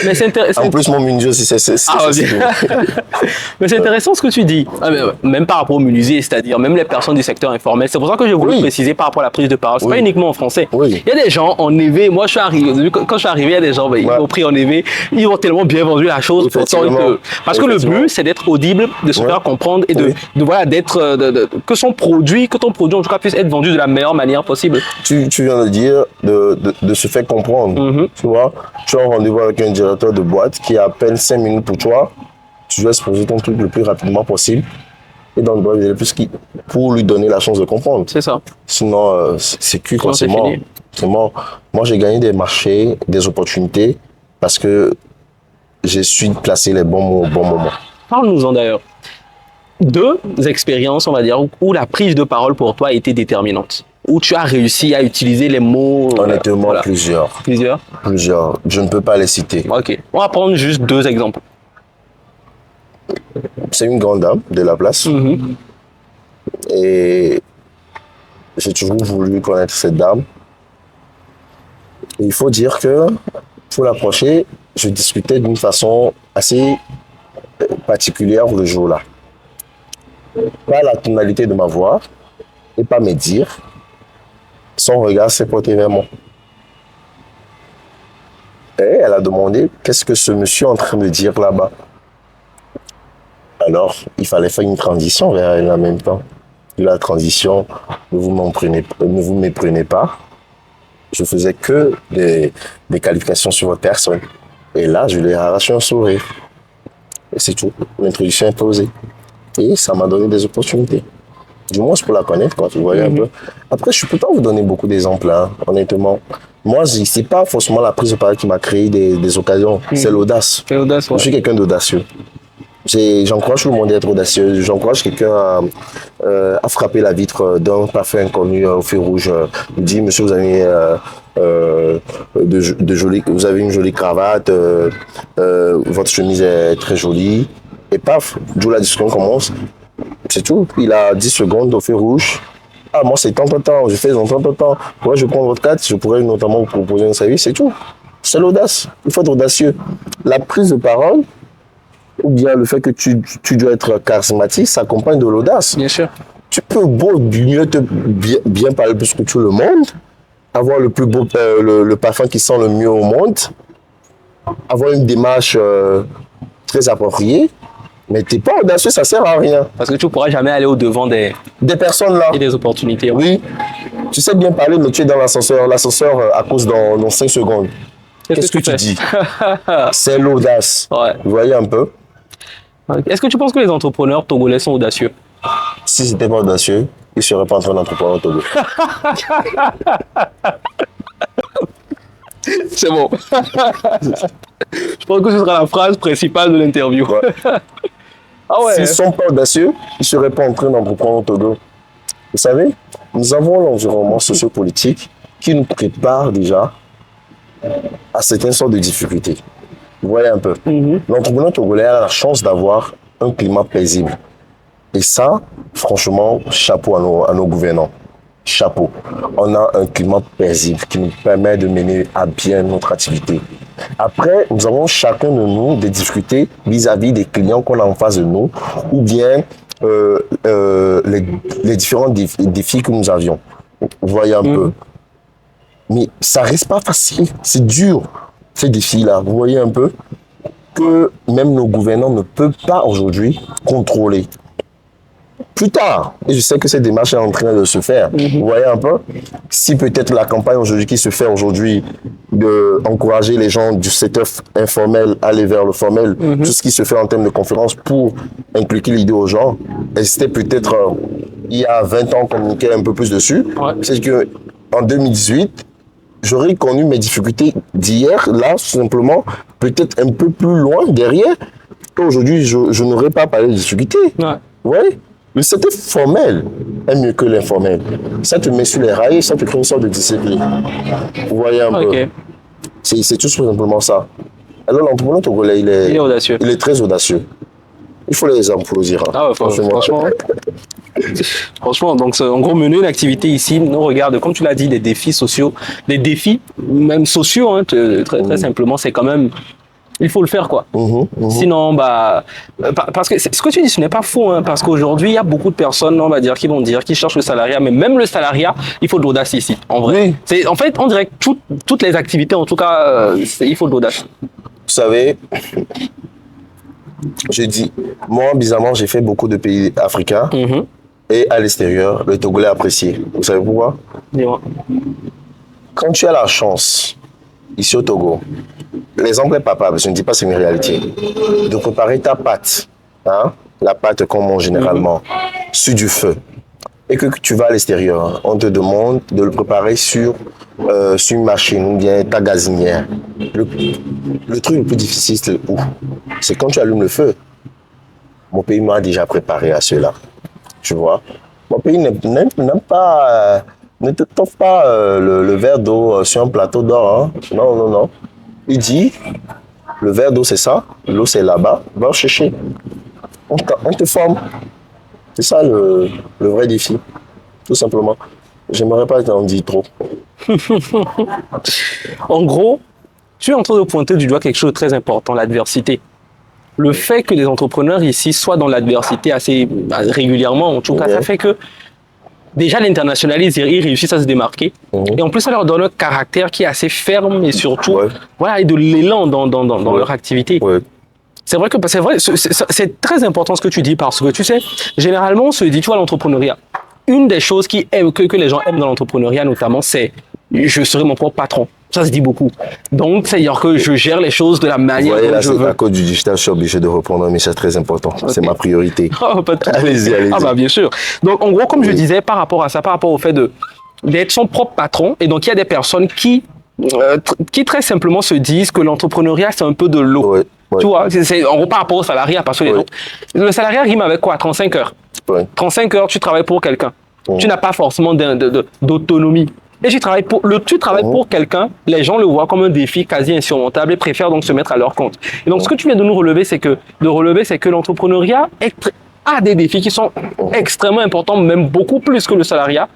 Mais c'est intéressant. En plus, mon menuisier aussi sait s'exprimer. Mais c'est intéressant ce que tu dis. Même par rapport aux menuisiers, c'est-à-dire même les personnes du secteur informel. C'est pour ça que j'ai voulu préciser par rapport à la prise de parole. C'est pas uniquement en français. Il y a des gens en EV. Moi, je suis arrivé. Quand je suis arrivé, il y a des gens, ils m'ont pris en EV. Ils ont tellement bien vendu la chose. Parce que le but, c'est d'être audible, de se faire comprendre et que ton produit en tout cas puisse être vendu de la meilleure manière possible. Tu viens de dire de se faire comprendre. Tu vois, tu as un rendez-vous avec un directeur de boîte qui a à peine 5 minutes pour toi. Tu dois exposer ton truc le plus rapidement possible. Et donc, pour lui donner la chance de comprendre. C'est ça. Sinon, c'est cuit quand c'est mort. C'est mort. Moi, j'ai gagné des marchés, des opportunités parce que j'ai su placer les bons mots au bon moment. Parle-nous-en d'ailleurs. 2 expériences, on va dire, où la prise de parole pour toi a été déterminante. Où tu as réussi à utiliser les mots. Honnêtement, plusieurs. Plusieurs. Je ne peux pas les citer. Ok. On va prendre juste 2 exemples. C'est une grande dame de la place. Et j'ai toujours voulu connaître cette dame. Et il faut dire que pour l'approcher, je discutais d'une façon assez particulière le jour-là. pas la tonalité de ma voix et pas me dire. Son regard s'est porté vers moi. Et elle a demandé qu'est-ce que ce monsieur est en train de dire là-bas. Alors, il fallait faire une transition vers elle en même temps. La transition, ne vous méprenez pas. Je faisais que des qualifications sur votre personne. Et là, je lui ai arraché un sourire. Et c'est tout. L'introduction est posée. Et ça m'a donné des opportunités. Du moins, pour la connaître, quand tu voyais un peu. Après, je ne peux pas vous donner beaucoup d'exemples, hein, honnêtement. Moi, ce n'est pas forcément la prise de parole qui m'a créé des occasions. C'est l'audace. C'est l'audace, ouais. Je suis quelqu'un d'audacieux. J'encourage tout le monde à être audacieux. J'encourage quelqu'un à frapper la vitre d'un parfum inconnu au feu rouge. Il dit, monsieur, vous avez, vous avez une jolie cravate, votre chemise est très jolie. Et paf, d'où la discussion commence. C'est tout. Il a 10 secondes au feu rouge. Ah, moi, c'est tant, je fais tant. Pourquoi je prends votre carte? Je pourrais notamment vous proposer un service, c'est tout. C'est l'audace. Il faut être audacieux. La prise de parole, ou bien le fait que tu dois être charismatique, s'accompagne de l'audace. Bien sûr. Tu peux bien parler plus que tout le monde, avoir le plus beau, le parfum qui sent le mieux au monde, avoir une démarche très appropriée, mais tu n'es pas audacieux, ça ne sert à rien. Parce que tu ne pourras jamais aller au-devant des personnes là. Et des opportunités. Oui. Tu sais bien parler, mais tu es dans l'ascenseur. L'ascenseur à cause dans 5 secondes. Qu'est-ce que tu dis? C'est l'audace. Ouais. Vous voyez un peu? Est-ce que tu penses que les entrepreneurs togolais sont audacieux? Si c'était pas audacieux, ils ne seraient pas en train d'entreprendre au Togo. C'est bon. Je pense que ce sera la phrase principale de l'interview. Ouais. Ah ouais. S'ils ne sont pas audacieux, ils ne seraient pas en train d'entreprendre au Togo. Vous savez, nous avons l'environnement sociopolitique qui nous prépare déjà à certaines sortes de difficultés. Vous voyez un peu. L'entrepreneur togolais a la chance d'avoir un climat paisible. Et ça, franchement, chapeau à nos gouvernants. Chapeau. On a un climat paisible qui nous permet de mener à bien notre activité. Après, nous avons chacun de nous des difficultés vis-à-vis des clients qu'on a en face de nous ou bien les différents défis que nous avions. Vous voyez un peu. Mais ça reste pas facile. C'est dur, ces défis-là. Vous voyez un peu que même nos gouvernants ne peuvent pas aujourd'hui contrôler. Plus tard, et je sais que cette démarche est en train de se faire, vous voyez un peu, si peut-être la campagne aujourd'hui qui se fait aujourd'hui d'encourager les gens du secteur informel à aller vers le formel, tout ce qui se fait en termes de conférences pour inculquer l'idée aux gens, et c'était peut-être il y a 20 ans communiquer un peu plus dessus, c'est qu'en 2018, j'aurais connu mes difficultés d'hier, là, tout simplement, peut-être un peu plus loin derrière, qu'aujourd'hui, je n'aurais pas parlé de difficultés. Ouais. Le secteur formel est mieux que l'informel. Ça te met sur les rails, ça te crée une sorte de discipline. Vous voyez un peu. C'est tout simplement ça. Alors l'entrepreneur togolais, il est audacieux. Il est très audacieux. Il faut les applaudir. Hein. Ah ouais, franchement. Franchement, donc en gros, mener une activité ici, nous regarde, comme tu l'as dit, des défis sociaux, des défis même sociaux, hein, très simplement, c'est quand même... Il faut le faire, quoi. Sinon, parce que ce que tu dis, ce n'est pas faux, hein, parce qu'aujourd'hui, il y a beaucoup de personnes, on va dire, qui cherchent le salariat, mais même le salariat, il faut de l'audace ici, en vrai. Oui. En fait, on dirait que toutes les activités, en tout cas, il faut de l'audace. Vous savez, je dis, moi, bizarrement, j'ai fait beaucoup de pays africains, et à l'extérieur, le Togolais apprécié. Vous savez pourquoi? Dis-moi. Quand tu as la chance, ici au Togo, l'exemple est palpable, je ne dis pas c'est une réalité, de préparer ta pâte, hein, la pâte qu'on mange généralement, sur du feu, et que tu vas à l'extérieur, on te demande de le préparer sur une machine ou bien ta gazinière. Le truc le plus difficile, c'est où? C'est quand tu allumes le feu. Mon pays m'a déjà préparé à cela, tu vois. Mon pays n'aime pas... Ne te t'offre pas le verre d'eau sur un plateau d'or. Hein. Non. Il dit, le verre d'eau c'est ça, l'eau c'est là-bas, va chercher. On te forme. C'est ça le vrai défi, tout simplement. J'aimerais pas t'en dire trop. En gros, tu es en train de pointer du doigt quelque chose de très important, l'adversité. le fait que les entrepreneurs ici soient dans l'adversité assez régulièrement, en tout cas, ça fait que déjà l'internationalisme, ils réussissent à se démarquer. Et en plus, ça leur donne un caractère qui est assez ferme et surtout, voilà, et de l'élan dans leur activité. C'est vrai que c'est très important ce que tu dis parce que tu sais, généralement, on se dit, tu vois, l'entrepreneuriat. Une des choses que les gens aiment dans l'entrepreneuriat, notamment, c'est je serai mon propre patron. Ça se dit beaucoup. Donc, c'est-à-dire que je gère les choses de la manière dont je veux. À cause du digital, je suis obligé de reprendre un message très important. C'est ma priorité. Oh, allez-y. Ah bah bien sûr. Donc, en gros, comme je disais, par rapport à ça, par rapport au fait d'être son propre patron, et donc il y a des personnes qui très simplement se disent que l'entrepreneuriat, c'est un peu de l'eau. Tu vois, c'est en gros par rapport au salariat, parce que le salariat rime avec quoi? 35 heures. 35 heures, tu travailles pour quelqu'un. Tu n'as pas forcément d'autonomie. Et tu travailles pour quelqu'un, les gens le voient comme un défi quasi insurmontable et préfèrent donc se mettre à leur compte. Et donc, ce que tu viens de nous relever, c'est que l'entrepreneuriat a des défis qui sont extrêmement importants, même beaucoup plus que le salariat.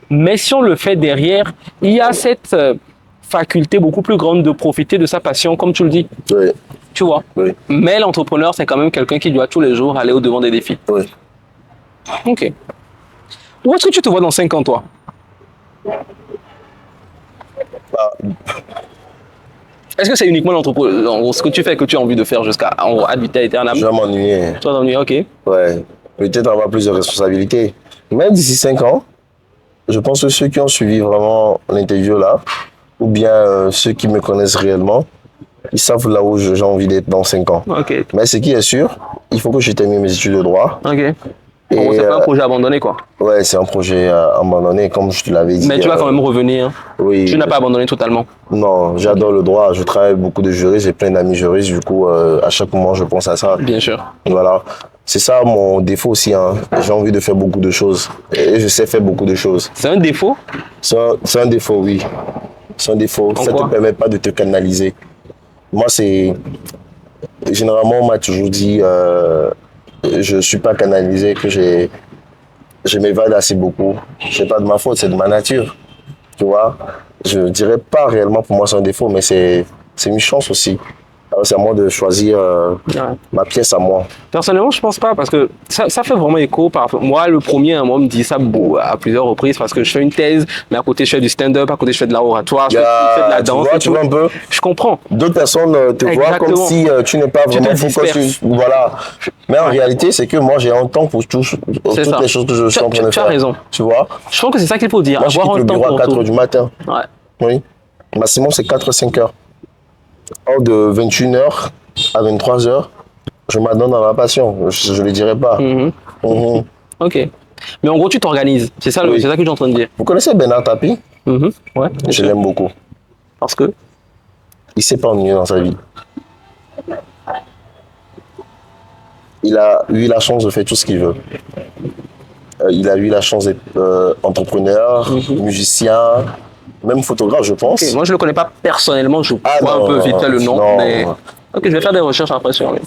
Mais si on le fait derrière, il y a cette faculté beaucoup plus grande de profiter de sa passion, comme tu le dis. Tu vois. Mais l'entrepreneur, c'est quand même quelqu'un qui doit tous les jours aller au-devant des défis. Ok. Où est-ce que tu te vois dans 5 ans, toi? Est-ce que c'est uniquement l'entrepreneuriat, ce que tu fais, que tu as envie de faire jusqu'à ad vitam aeternam? Je vais m'ennuyer. Tu vas t'ennuyer, ok. Ouais. Peut-être avoir plus de responsabilités. Même d'ici 5 ans, je pense que ceux qui ont suivi vraiment l'interview là, ou bien ceux qui me connaissent réellement, ils savent là où j'ai envie d'être dans 5 ans. Mais ce qui est sûr, il faut que je termine mes études de droit. Bon, c'est pas un projet abandonné, quoi. Ouais, c'est un projet abandonné, comme je te l'avais dit. Mais tu vas quand même revenir. Oui. Tu n'as pas abandonné totalement. Non, j'adore le droit. Je travaille avec beaucoup de juristes, j'ai plein d'amis juristes. Du coup, à chaque moment, je pense à ça. Bien sûr. Voilà. C'est ça mon défaut aussi. Hein. J'ai envie de faire beaucoup de choses. Et je sais faire beaucoup de choses. C'est un défaut? C'est un défaut, oui. C'est un défaut. Ça ne te permet pas de te canaliser. Moi, c'est... Généralement, on m'a toujours dit... je ne suis pas canalisé, que je m'évade assez beaucoup. Ce n'est pas de ma faute, c'est de ma nature. Tu vois, je ne dirais pas réellement pour moi c'est un défaut, mais c'est une chance aussi. Alors c'est à moi de choisir ma pièce à moi. Personnellement, je pense pas, parce que ça fait vraiment écho. Moi, le premier, moi, me dit ça à plusieurs reprises, parce que je fais une thèse, mais à côté, je fais du stand-up, à côté, je fais de l'oratoire, je fais de la danse. Tu vois un peu. Je comprends. D'autres personnes te voient comme si tu n'es pas vraiment focus. Voilà. Mais en réalité, c'est que moi, j'ai un temps pour toutes les choses que je suis en train de faire. Tu as raison. Tu vois. Je pense que c'est ça qu'il faut dire. Moi, je quitte le bureau à 4 h du matin. Oui. Maximum, c'est 4-5 heures. Or, de 21 h à 23 h, je m'adonne à ma passion. Je ne le dirai pas. Ok. Mais en gros, tu t'organises. C'est ça, c'est ça que tu es en train de dire. Vous connaissez Bernard Tapie? Ouais. Je l'aime beaucoup. Parce que? Il ne s'est pas ennuyé dans sa vie. Il a eu la chance de faire tout ce qu'il veut. Il a eu la chance d'être entrepreneur, musicien, même photographe, je pense. Moi, je ne le connais pas personnellement, je vois un peu vite fait le nom. Mais... Ok, je vais faire des recherches après sur lui.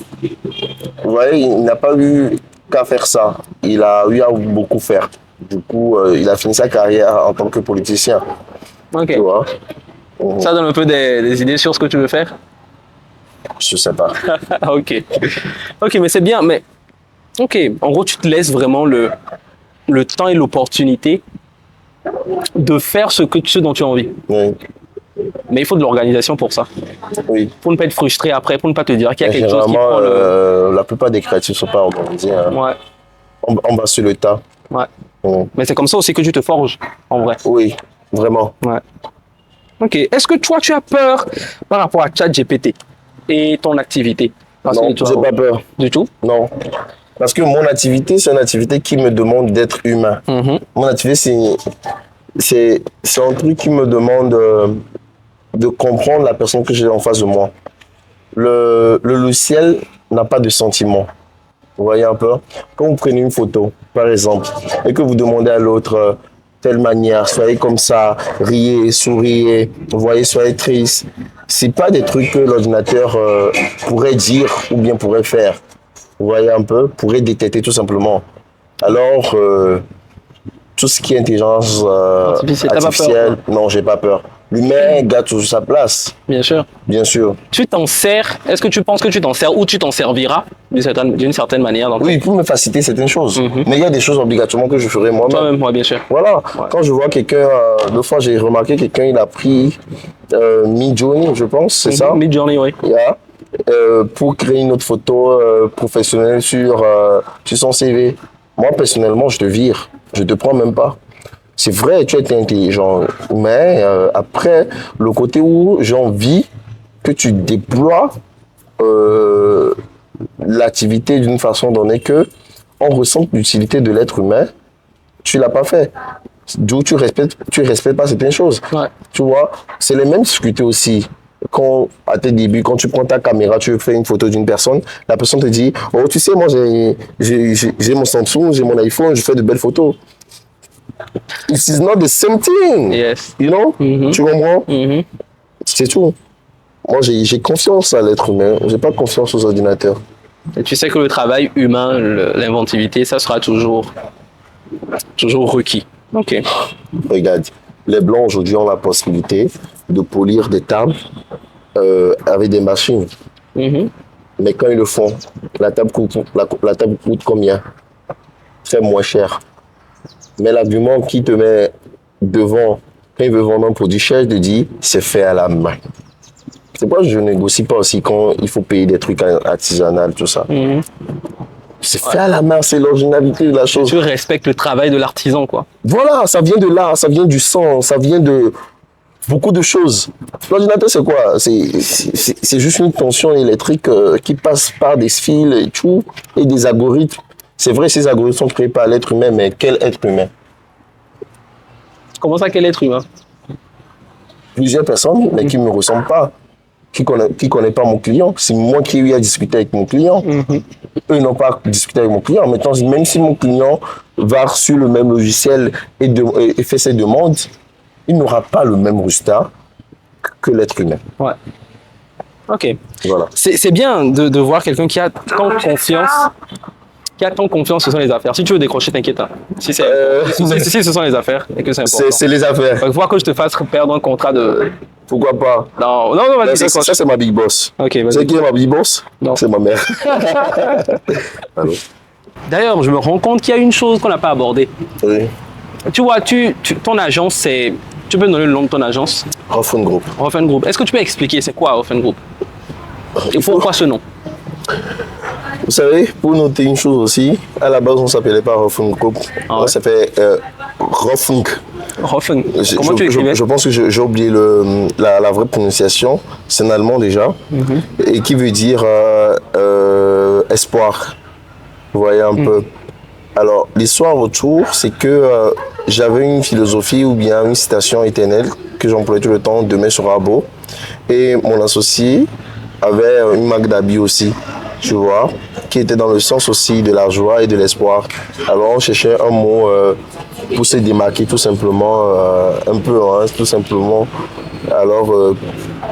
Vous voyez, il n'a pas eu qu'à faire ça. Il a eu à beaucoup faire. Du coup, il a fini sa carrière en tant que politicien. Ok. Tu vois? Ça donne un peu des idées sur ce que tu veux faire? Je sais pas. Ok. Ok, mais c'est bien. Mais ok, en gros, tu te laisses vraiment le temps et l'opportunité de faire ce dont tu as envie. Oui. Mais il faut de l'organisation pour ça. Oui. Pour ne pas être frustré après, pour ne pas te dire qu'il y a quelque chose qui prend la plupart des créatifs ne sont pas organisés. Hein. Ouais. On va sur le tas. Ouais. Mais c'est comme ça aussi que tu te forges, en vrai. Oui, vraiment. Ouais. Ok. Est-ce que toi, tu as peur par rapport à ChatGPT et ton activité? Non, je n'ai pas peur. Du tout? Non. Parce que mon activité, c'est une activité qui me demande d'être humain. Mon activité, c'est un truc qui me demande de comprendre la personne que j'ai en face de moi. Le logiciel n'a pas de sentiment. Vous voyez un peu? Quand vous prenez une photo, par exemple, et que vous demandez à l'autre telle manière, soyez comme ça, riez, souriez, vous voyez, soyez triste. C'est pas des trucs que l'ordinateur pourrait dire ou bien pourrait faire. Vous voyez un peu? Pourrait détecter tout simplement. Alors, tout ce qui est intelligence artificielle, non, j'ai pas peur. L'humain garde toujours sa place, Bien sûr. bien sûr. Tu t'en sers, est-ce que tu penses que tu t'en sers ou tu t'en serviras d'une certaine manière dans Oui, pour me faciliter certaines choses. Mhm. Mais il y a des choses obligatoirement que je ferai moi-même. toi-même, moi, bien sûr. Voilà, Ouais. quand je vois quelqu'un, l'autre fois j'ai remarqué quelqu'un, il a pris Midjourney, je pense, c'est ça? Mid-journey, oui. Yeah. Pour créer une autre photo professionnelle sur son CV. Moi, personnellement, je te vire. Je te prends même pas. C'est vrai, tu es intelligent, mais après, le côté où j'ai envie que tu déploies l'activité d'une façon donnée que on ressente l'utilité de l'être humain, tu l'as pas fait. D'où tu respectes pas certaines choses. Ouais. Tu vois, c'est les mêmes difficultés aussi. Quand, à tes débuts, quand tu prends ta caméra, tu fais une photo d'une personne, la personne te dit, oh, tu sais, moi, j'ai mon Samsung, j'ai mon iPhone, je fais de belles photos. It's not the same thing. Yes. You know? Mhm. Tu comprends? Mhm. C'est tout. Moi, j'ai confiance à l'être humain. J'ai pas confiance aux ordinateurs. Et tu sais que le travail humain, l'inventivité, ça sera toujours requis. Ok. Regarde, les Blancs aujourd'hui ont la possibilité de polir des tables avec des machines. Mhm. Mais quand ils le font, la table coûte combien? Très moins cher. Mais l'argument qui te met devant, quand il veut vendre un produit cher, il te dit c'est fait à la main. C'est pourquoi je ne négocie pas aussi quand il faut payer des trucs artisanaux, tout ça. Mhm. C'est fait à la main, c'est l'originalité de la chose. Tu respectes le travail de l'artisan, quoi. Voilà, ça vient de là, ça vient du sang, ça vient de beaucoup de choses. L'ordinateur, c'est quoi? C'est juste une tension électrique qui passe par des fils et tout, et des algorithmes. C'est vrai, ces algorithmes sont créés par l'être humain, mais quel être humain? Comment ça, quel être humain? Plusieurs personnes, mais qui ne me ressemblent pas, qui connaissent pas mon client. C'est moi qui ai eu à discuter avec mon client. Eux n'ont pas discuté avec mon client. Maintenant, même si mon client va sur le même logiciel et fait ses demandes, il n'aura pas le même résultat que l'être humain. Ouais. Ok. Voilà. C'est bien de voir quelqu'un qui a tant confiance. Qui a tant confiance, ce sont les affaires. Si tu veux décrocher, t'inquiète. Hein. Si ce sont les affaires et que c'est important. C'est les affaires. Donc, voir que je te fasse perdre un contrat de. Pourquoi pas? Non, vas-y, décroche. Ça, c'est ma big boss. Ok, C'est vas-y. qui est ma big boss? Non. C'est ma mère. Allô? D'ailleurs, je me rends compte qu'il y a une chose qu'on n'a pas abordée. Oui. Tu vois, ton agence, c'est. Tu peux me donner le nom de ton agence? Rough Group. Rough Group. Est-ce que tu peux expliquer c'est quoi Rough Group? Et pourquoi ce nom? Vous savez, pour noter une chose aussi, à la base, on ne s'appelait pas Rough Group. Ah ouais. On s'appelait Rough. Rough. Comment tu écrivais? Je pense que j'ai oublié la vraie prononciation. C'est en allemand déjà. Et qui veut dire espoir. Vous voyez un peu. Alors, l'histoire autour, c'est que j'avais une philosophie ou bien une citation éternelle que j'employais tout le temps, demain sera beau. Et mon associé avait une marque d'habits aussi, tu vois, qui était dans le sens aussi de la joie et de l'espoir. Alors, on cherchait un mot pour se démarquer tout simplement, un peu, hein, tout simplement. Alors,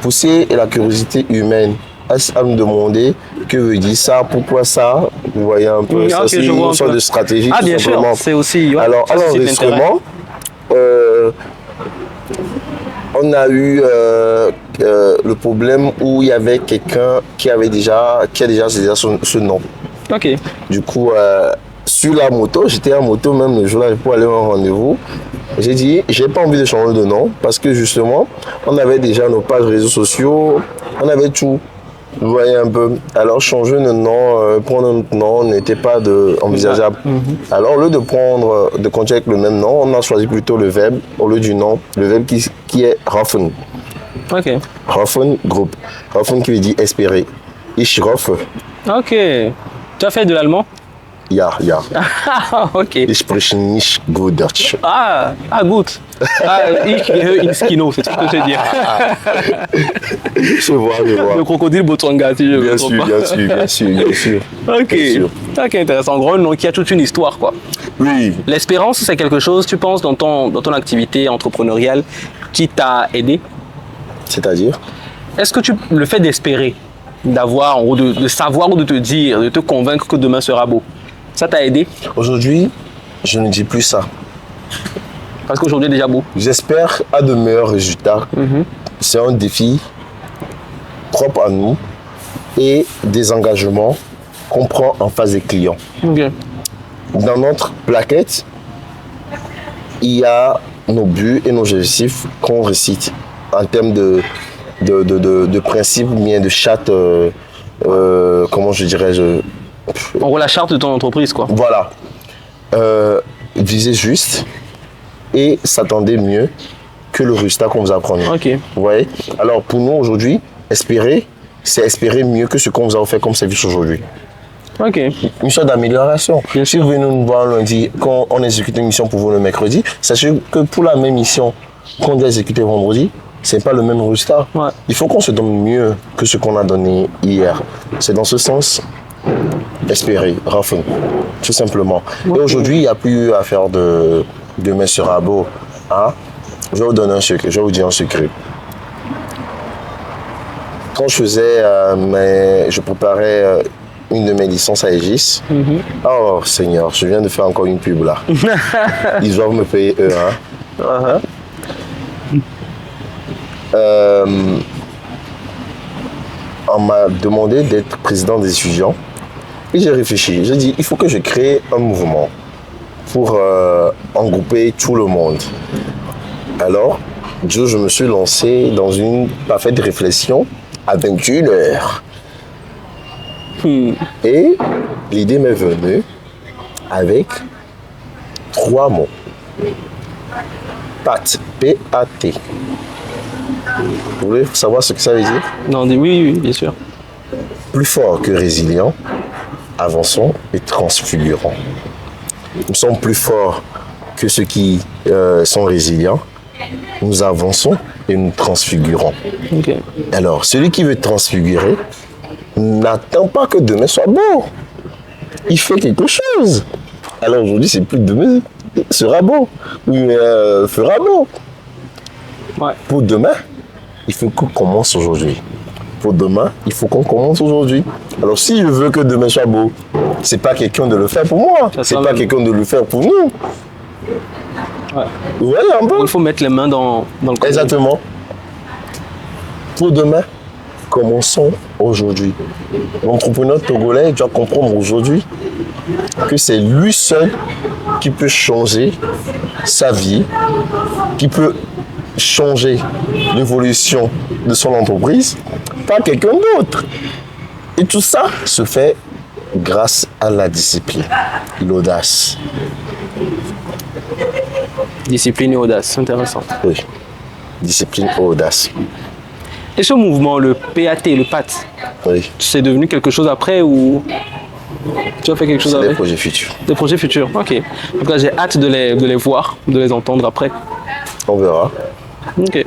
pousser la curiosité humaine à me demander que veut dire ça, pourquoi ça, vous voyez un peu, ça ok, c'est je vois une un sorte peu. de stratégie Ah, tout bien sûr, simplement. c'est aussi. Ouais, Alors, ça à suscite l'intérêt. l'enregistrement, on a eu le problème où il y avait quelqu'un qui a déjà ce nom. Ok. Du coup, sur la moto, j'étais en moto même le jour-là pour aller à un rendez-vous. J'ai dit, j'ai pas envie de changer de nom parce que justement, on avait déjà nos pages réseaux sociaux, on avait tout. Vous voyez un peu. Alors, changer de nom, prendre un autre nom n'était pas envisageable. Alors, au lieu de continuer avec le même nom, on a choisi plutôt le verbe au lieu du nom. Le verbe qui est Roughen. Ok. Roughen Group. Roughen qui veut dire espérer. Ich hoffe. Ok. Tu as fait de l'allemand? Ja. Ah, ok. Ich spreche nicht gut Deutsch. Ah, gut. Ich gehe ins Kino, c'est ce que je peux te dire. Je vois. Le crocodile Botswana, si je me Bien trompe sûr, pas. bien sûr. Ok. Bien sûr. Ok, intéressant. En gros, donc, il y a toute une histoire, quoi. Oui. L'espérance, c'est quelque chose, tu penses, dans ton activité entrepreneuriale qui t'a aidé? C'est-à-dire? Est-ce que le fait d'espérer, d'avoir, en gros, de savoir ou de te dire, de te convaincre que demain sera beau, ça t'a aidé? Aujourd'hui, je ne dis plus ça. Parce qu'aujourd'hui, déjà beau. J'espère à de meilleurs résultats. C'est un défi propre à nous et des engagements qu'on prend en face des clients. Ok. Dans notre plaquette, il y a nos buts et nos objectifs qu'on récite en termes de principes ou bien de charte, comment je dirais, En gros, la charte de ton entreprise, quoi. voilà. Viser juste et s'attendre mieux que le résultat qu'on vous apprend. Ok. Vous voyez? Alors pour nous aujourd'hui, espérer, c'est espérer mieux que ce qu'on vous a offert comme service aujourd'hui. Ok. Une sorte d'amélioration. Si vous venez nous voir lundi, quand on exécute une mission pour vous le mercredi, sachez que pour la même mission qu'on doit exécuter vendredi, c'est pas le même résultat. Ouais. Il faut qu'on se donne mieux que ce qu'on a donné hier. C'est dans ce sens, espérer, Rafon, tout simplement. Et aujourd'hui, il n'y a plus à faire de demain sera beau. Hein? Je vais vous donner un secret, je vais vous dire un secret. Quand je faisais, je préparais une de mes licences à Aegis. Oh Seigneur, je viens de faire encore une pub là. Ils doivent me payer eux. Hein. On m'a demandé d'être président des étudiants. Et j'ai réfléchi. J'ai dit, il faut que je crée un mouvement pour engrouper tout le monde. Alors, je me suis lancé dans une parfaite réflexion à 21h. Et l'idée m'est venue avec 3 mots. PAT, P-A-T. Vous voulez savoir ce que ça veut dire? Non, oui, bien sûr. Plus fort que résilient, avançons et transfigurons. Nous sommes plus forts que ceux qui sont résilients. Nous avançons et nous transfigurons. Okay. Alors, celui qui veut transfigurer n'attend pas que demain soit beau. Il fait quelque chose. Alors aujourd'hui, c'est plus demain sera beau. Oui, fera beau. Ouais. Pour demain, il faut qu'on commence aujourd'hui. Pour demain, il faut qu'on commence aujourd'hui. Alors si je veux que demain soit beau, c'est pas quelqu'un de le faire pour moi. C'est pas quelqu'un de le faire pour nous. Ouais. Vous voyez un peu? Il faut mettre les mains dans le cambouis. Exactement. Pour demain, commençons aujourd'hui. L'entrepreneur togolais doit comprendre aujourd'hui que c'est lui seul qui peut changer sa vie, qui peut changer l'évolution de son entreprise, pas quelqu'un d'autre. Et tout ça se fait grâce à la discipline, l'audace. Discipline et audace, intéressant. Oui, discipline et audace. Et ce mouvement, le PAT, le PAT, Oui. c'est devenu quelque chose après ou tu as fait quelque chose C'est avec? des projets futurs. Des projets futurs, ok. En tout cas, j'ai hâte de les voir, de les entendre après. On verra. Ok,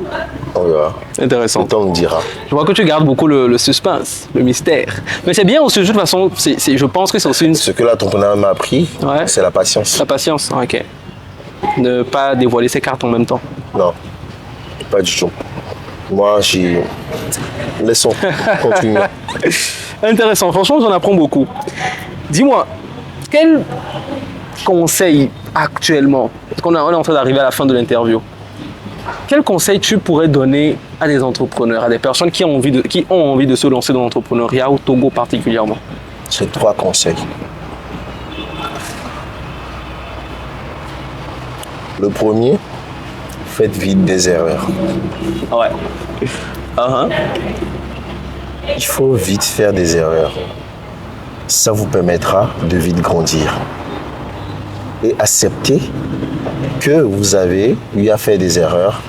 On verra. intéressant. Le temps me dira. Je vois que tu gardes beaucoup le suspense, le mystère. Mais c'est bien aussi, de toute façon, je pense que c'est aussi Ce que l'entrepreneur m'a appris, Ouais. c'est la patience. la patience. Ok. Ne pas dévoiler ses cartes en même temps. Non, pas du tout. Moi, j'ai... Laissons continuer. Intéressant, franchement, j'en apprends beaucoup. Dis-moi, quel conseil actuellement, parce qu'on est en train d'arriver à la fin de l'interview, quel conseil tu pourrais donner à des entrepreneurs, à des personnes qui ont envie de se lancer dans l'entrepreneuriat, au Togo particulièrement? J'ai 3 conseils. Le premier, faites vite des erreurs. Ouais. Il faut vite faire des erreurs. Ça vous permettra de vite grandir. Et accepter que vous avez eu à faire des erreurs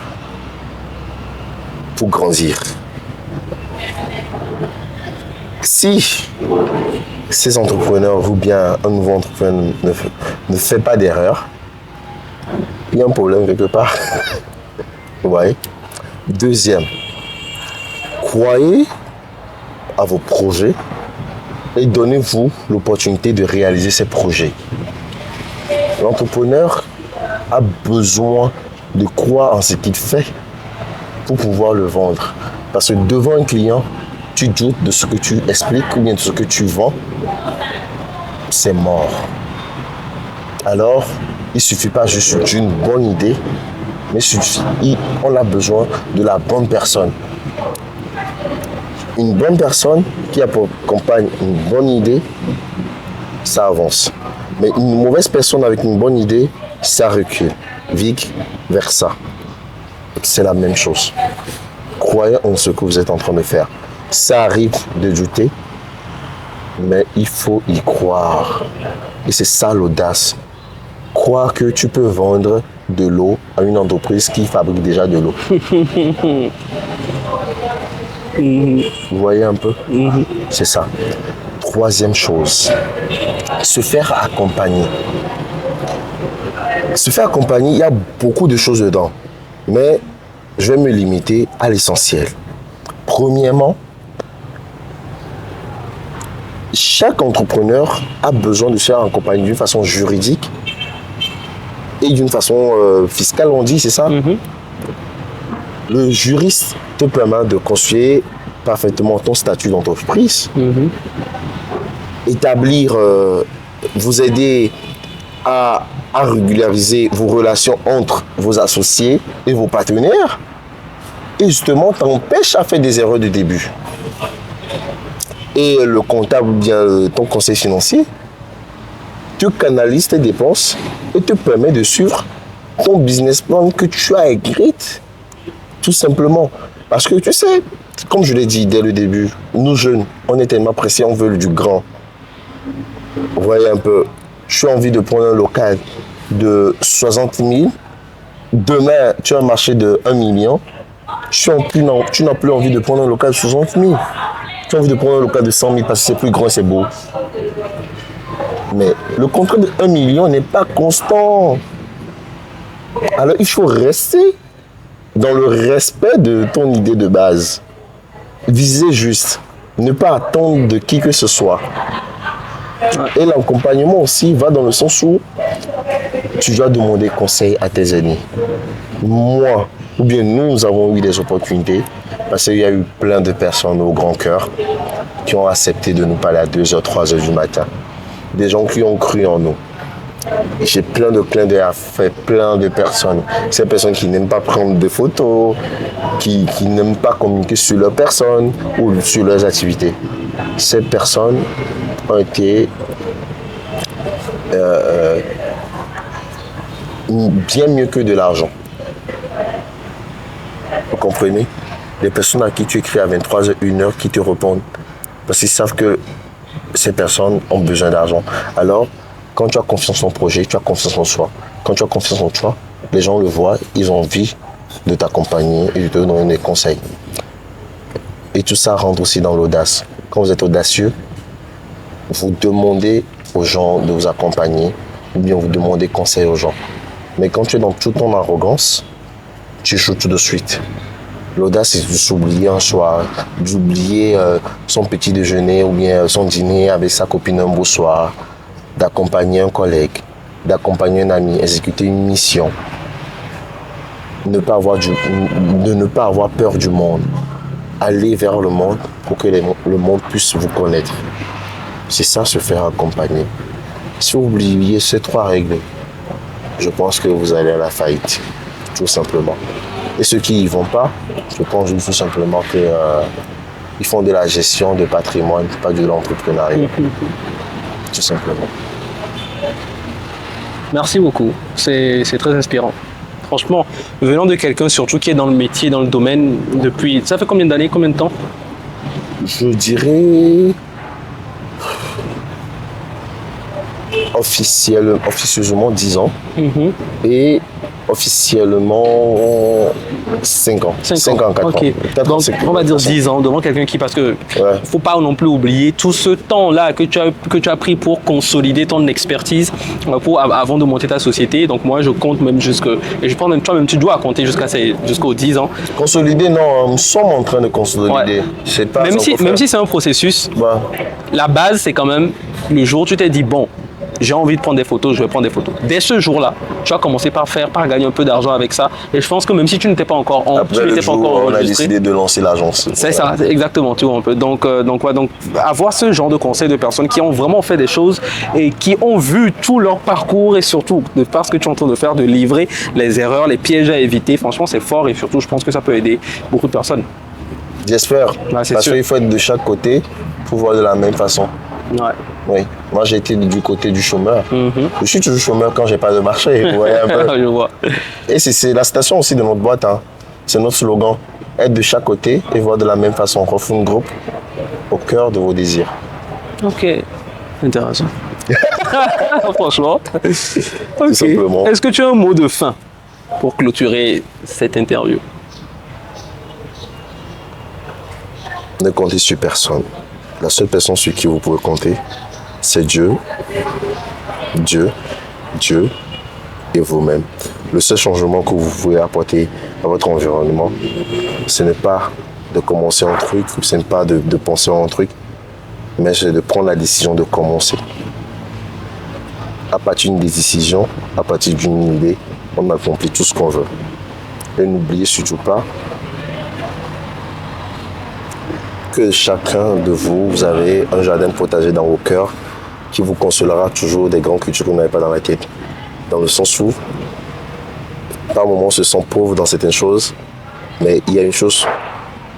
pour grandir. Si ces entrepreneurs ou bien un nouveau entrepreneur ne fait pas d'erreur, il y a un problème quelque part. Vous voyez? Deuxième, croyez à vos projets et donnez-vous l'opportunité de réaliser ces projets. L'entrepreneur a besoin de croire en ce qu'il fait pour pouvoir le vendre. Parce que devant un client, tu doutes de ce que tu expliques ou bien de ce que tu vends, c'est mort. Alors, il ne suffit pas juste d'une bonne idée, mais on a besoin de la bonne personne. Une bonne personne qui accompagne une bonne idée, ça avance. Mais une mauvaise personne avec une bonne idée, ça recule. Vice versa. C'est la même chose. Croyez en ce que vous êtes en train de faire. Ça arrive de douter, mais il faut y croire. Et c'est ça l'audace. Croire que tu peux vendre de l'eau à une entreprise qui fabrique déjà de l'eau. Vous voyez un peu? C'est ça. Troisième chose, se faire accompagner. Se faire accompagner, il y a beaucoup de choses dedans. Mais je vais me limiter à l'essentiel. Premièrement, chaque entrepreneur a besoin de se faire accompagner d'une façon juridique et d'une façon fiscale, on dit, c'est ça? Le juriste te permet de construire parfaitement ton statut d'entreprise, établir, vous aider à régulariser vos relations entre vos associés et vos partenaires, et justement t'empêche à faire des erreurs de début. Et le comptable ou bien ton conseil financier te canalise tes dépenses et te permet de suivre ton business plan que tu as écrit, tout simplement. Parce que tu sais, comme je l'ai dit dès le début, nous jeunes, on est tellement pressés, on veut du grand. Vous voyez un peu, je suis envie de prendre un local de 60 000. Demain, tu as un marché de 1 million. Tu n'as plus envie de prendre un local de 60 000. Tu as envie de prendre un local de 100 000 parce que c'est plus grand et c'est beau. Mais le contrat de 1 million n'est pas constant. Alors, il faut rester dans le respect de ton idée de base. Viser juste. Ne pas attendre de qui que ce soit. Et l'accompagnement aussi va dans le sens où tu dois demander conseil à tes amis. Moi, ou bien nous avons eu des opportunités parce qu'il y a eu plein de personnes au grand cœur qui ont accepté de nous parler à 2h, 3h du matin. Des gens qui ont cru en nous. J'ai plein de clins d'œil à faire, plein de personnes. Ces personnes qui n'aiment pas prendre des photos, qui n'aiment pas communiquer sur leur personne ou sur leurs activités. Ces personnes ont été bien mieux que de l'argent. Vous comprenez? Les personnes à qui tu écris à 23h, 1h, qui te répondent. Parce qu'ils savent que ces personnes ont besoin d'argent. Alors, quand tu as confiance en ton projet, tu as confiance en soi. Quand tu as confiance en toi, les gens le voient, ils ont envie de t'accompagner et de te donner des conseils. Et tout ça rentre aussi dans l'audace. Quand vous êtes audacieux, vous demandez aux gens de vous accompagner ou bien vous demandez conseil aux gens. Mais quand tu es dans toute ton arrogance, tu échoues tout de suite. L'audace, c'est de s'oublier un soir, d'oublier son petit déjeuner ou bien son dîner avec sa copine un beau soir, d'accompagner un collègue, d'accompagner un ami, exécuter une mission. De ne pas avoir peur du monde. Aller vers le monde pour que le monde puisse vous connaître. C'est ça, se faire accompagner. Si vous oubliez ces 3 règles, je pense que vous allez à la faillite, tout simplement. Et ceux qui n'y vont pas, je pense tout simplement qu'ils font de la gestion de patrimoine, pas de l'entrepreneuriat. Tout simplement. Merci beaucoup, c'est très inspirant. Franchement, venant de quelqu'un surtout qui est dans le métier, dans le domaine depuis... Ça fait combien d'années, combien de temps? Je dirais... officieusement 10 ans. Et officiellement 5 ans. 5 ans, 4 okay. ans. Donc, on va dire 10 ans devant quelqu'un qui... Parce que faut pas non plus oublier tout ce temps-là que tu as pris pour consolider ton expertise avant de monter ta société. Donc moi, je compte même jusque... Et je pense même toi-même, tu dois compter jusqu'aux 10 ans. Consolider, non. Nous sommes en train de consolider. C'est pas même si c'est un processus, la base, c'est quand même le jour où tu t'es dit, bon, j'ai envie de prendre des photos, je vais prendre des photos. Dès ce jour-là, tu vas commencer par gagner un peu d'argent avec ça. Et je pense que même si tu n'étais pas encore Après le jour où on a décidé de lancer l'agence. C'est ça, exactement, tu vois un peu. Donc avoir ce genre de conseils de personnes qui ont vraiment fait des choses et qui ont vu tout leur parcours et surtout de par ce que tu es en train de faire, de livrer les erreurs, les pièges à éviter, franchement c'est fort et surtout je pense que ça peut aider beaucoup de personnes. J'espère, Ouais, parce sûr. qu'il faut être de chaque côté pour voir de la même façon. Ouais. Oui, moi j'ai été du côté du chômeur. Je suis toujours chômeur quand j'ai pas de marché. Vous voyez un peu. Je vois. Et c'est la citation aussi de notre boîte. Hein. C'est notre slogan. Être de chaque côté et voir de la même façon. Refoule groupe au cœur de vos désirs. Ok, intéressant. Franchement. Ok. simplement. Est-ce que tu as un mot de fin pour clôturer cette interview? Ne comptez sur personne. La seule personne sur qui vous pouvez compter, c'est Dieu, Dieu, Dieu et vous-même. Le seul changement que vous pouvez apporter à votre environnement, ce n'est pas de commencer un truc, ce n'est pas de penser à un truc, mais c'est de prendre la décision de commencer. À partir d'une décision, à partir d'une idée, on accomplit tout ce qu'on veut. Et n'oubliez surtout pas que chacun de vous, vous avez un jardin potager dans vos cœurs qui vous consolera toujours des grandes cultures que vous n'avez pas dans la tête. Dans le sens où, par moments, on se sent pauvre dans certaines choses, mais il y a une chose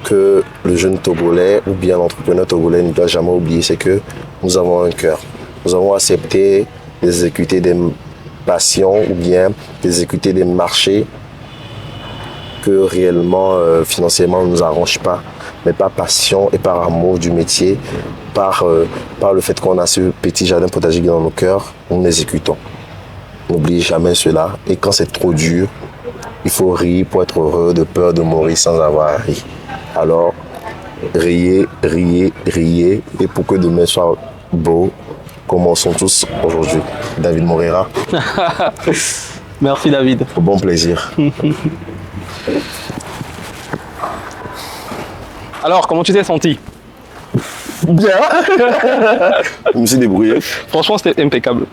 que le jeune Togolais ou bien l'entrepreneur togolais ne doit jamais oublier, c'est que nous avons un cœur. Nous avons accepté d'exécuter des passions ou bien d'exécuter des marchés que réellement, financièrement, ne nous arrange pas, mais par passion et par amour du métier, par le fait qu'on a ce petit jardin potager dans nos cœurs, nous exécutons. N'oubliez jamais cela. Et quand c'est trop dur, il faut rire pour être heureux, de peur de mourir sans avoir à rire. Alors, riez, riez, riez, et pour que demain soit beau, commençons tous aujourd'hui. David Moreira. Merci David. Au bon plaisir. Alors, comment tu t'es senti? Bien. Je me suis débrouillé. Franchement, c'était impeccable.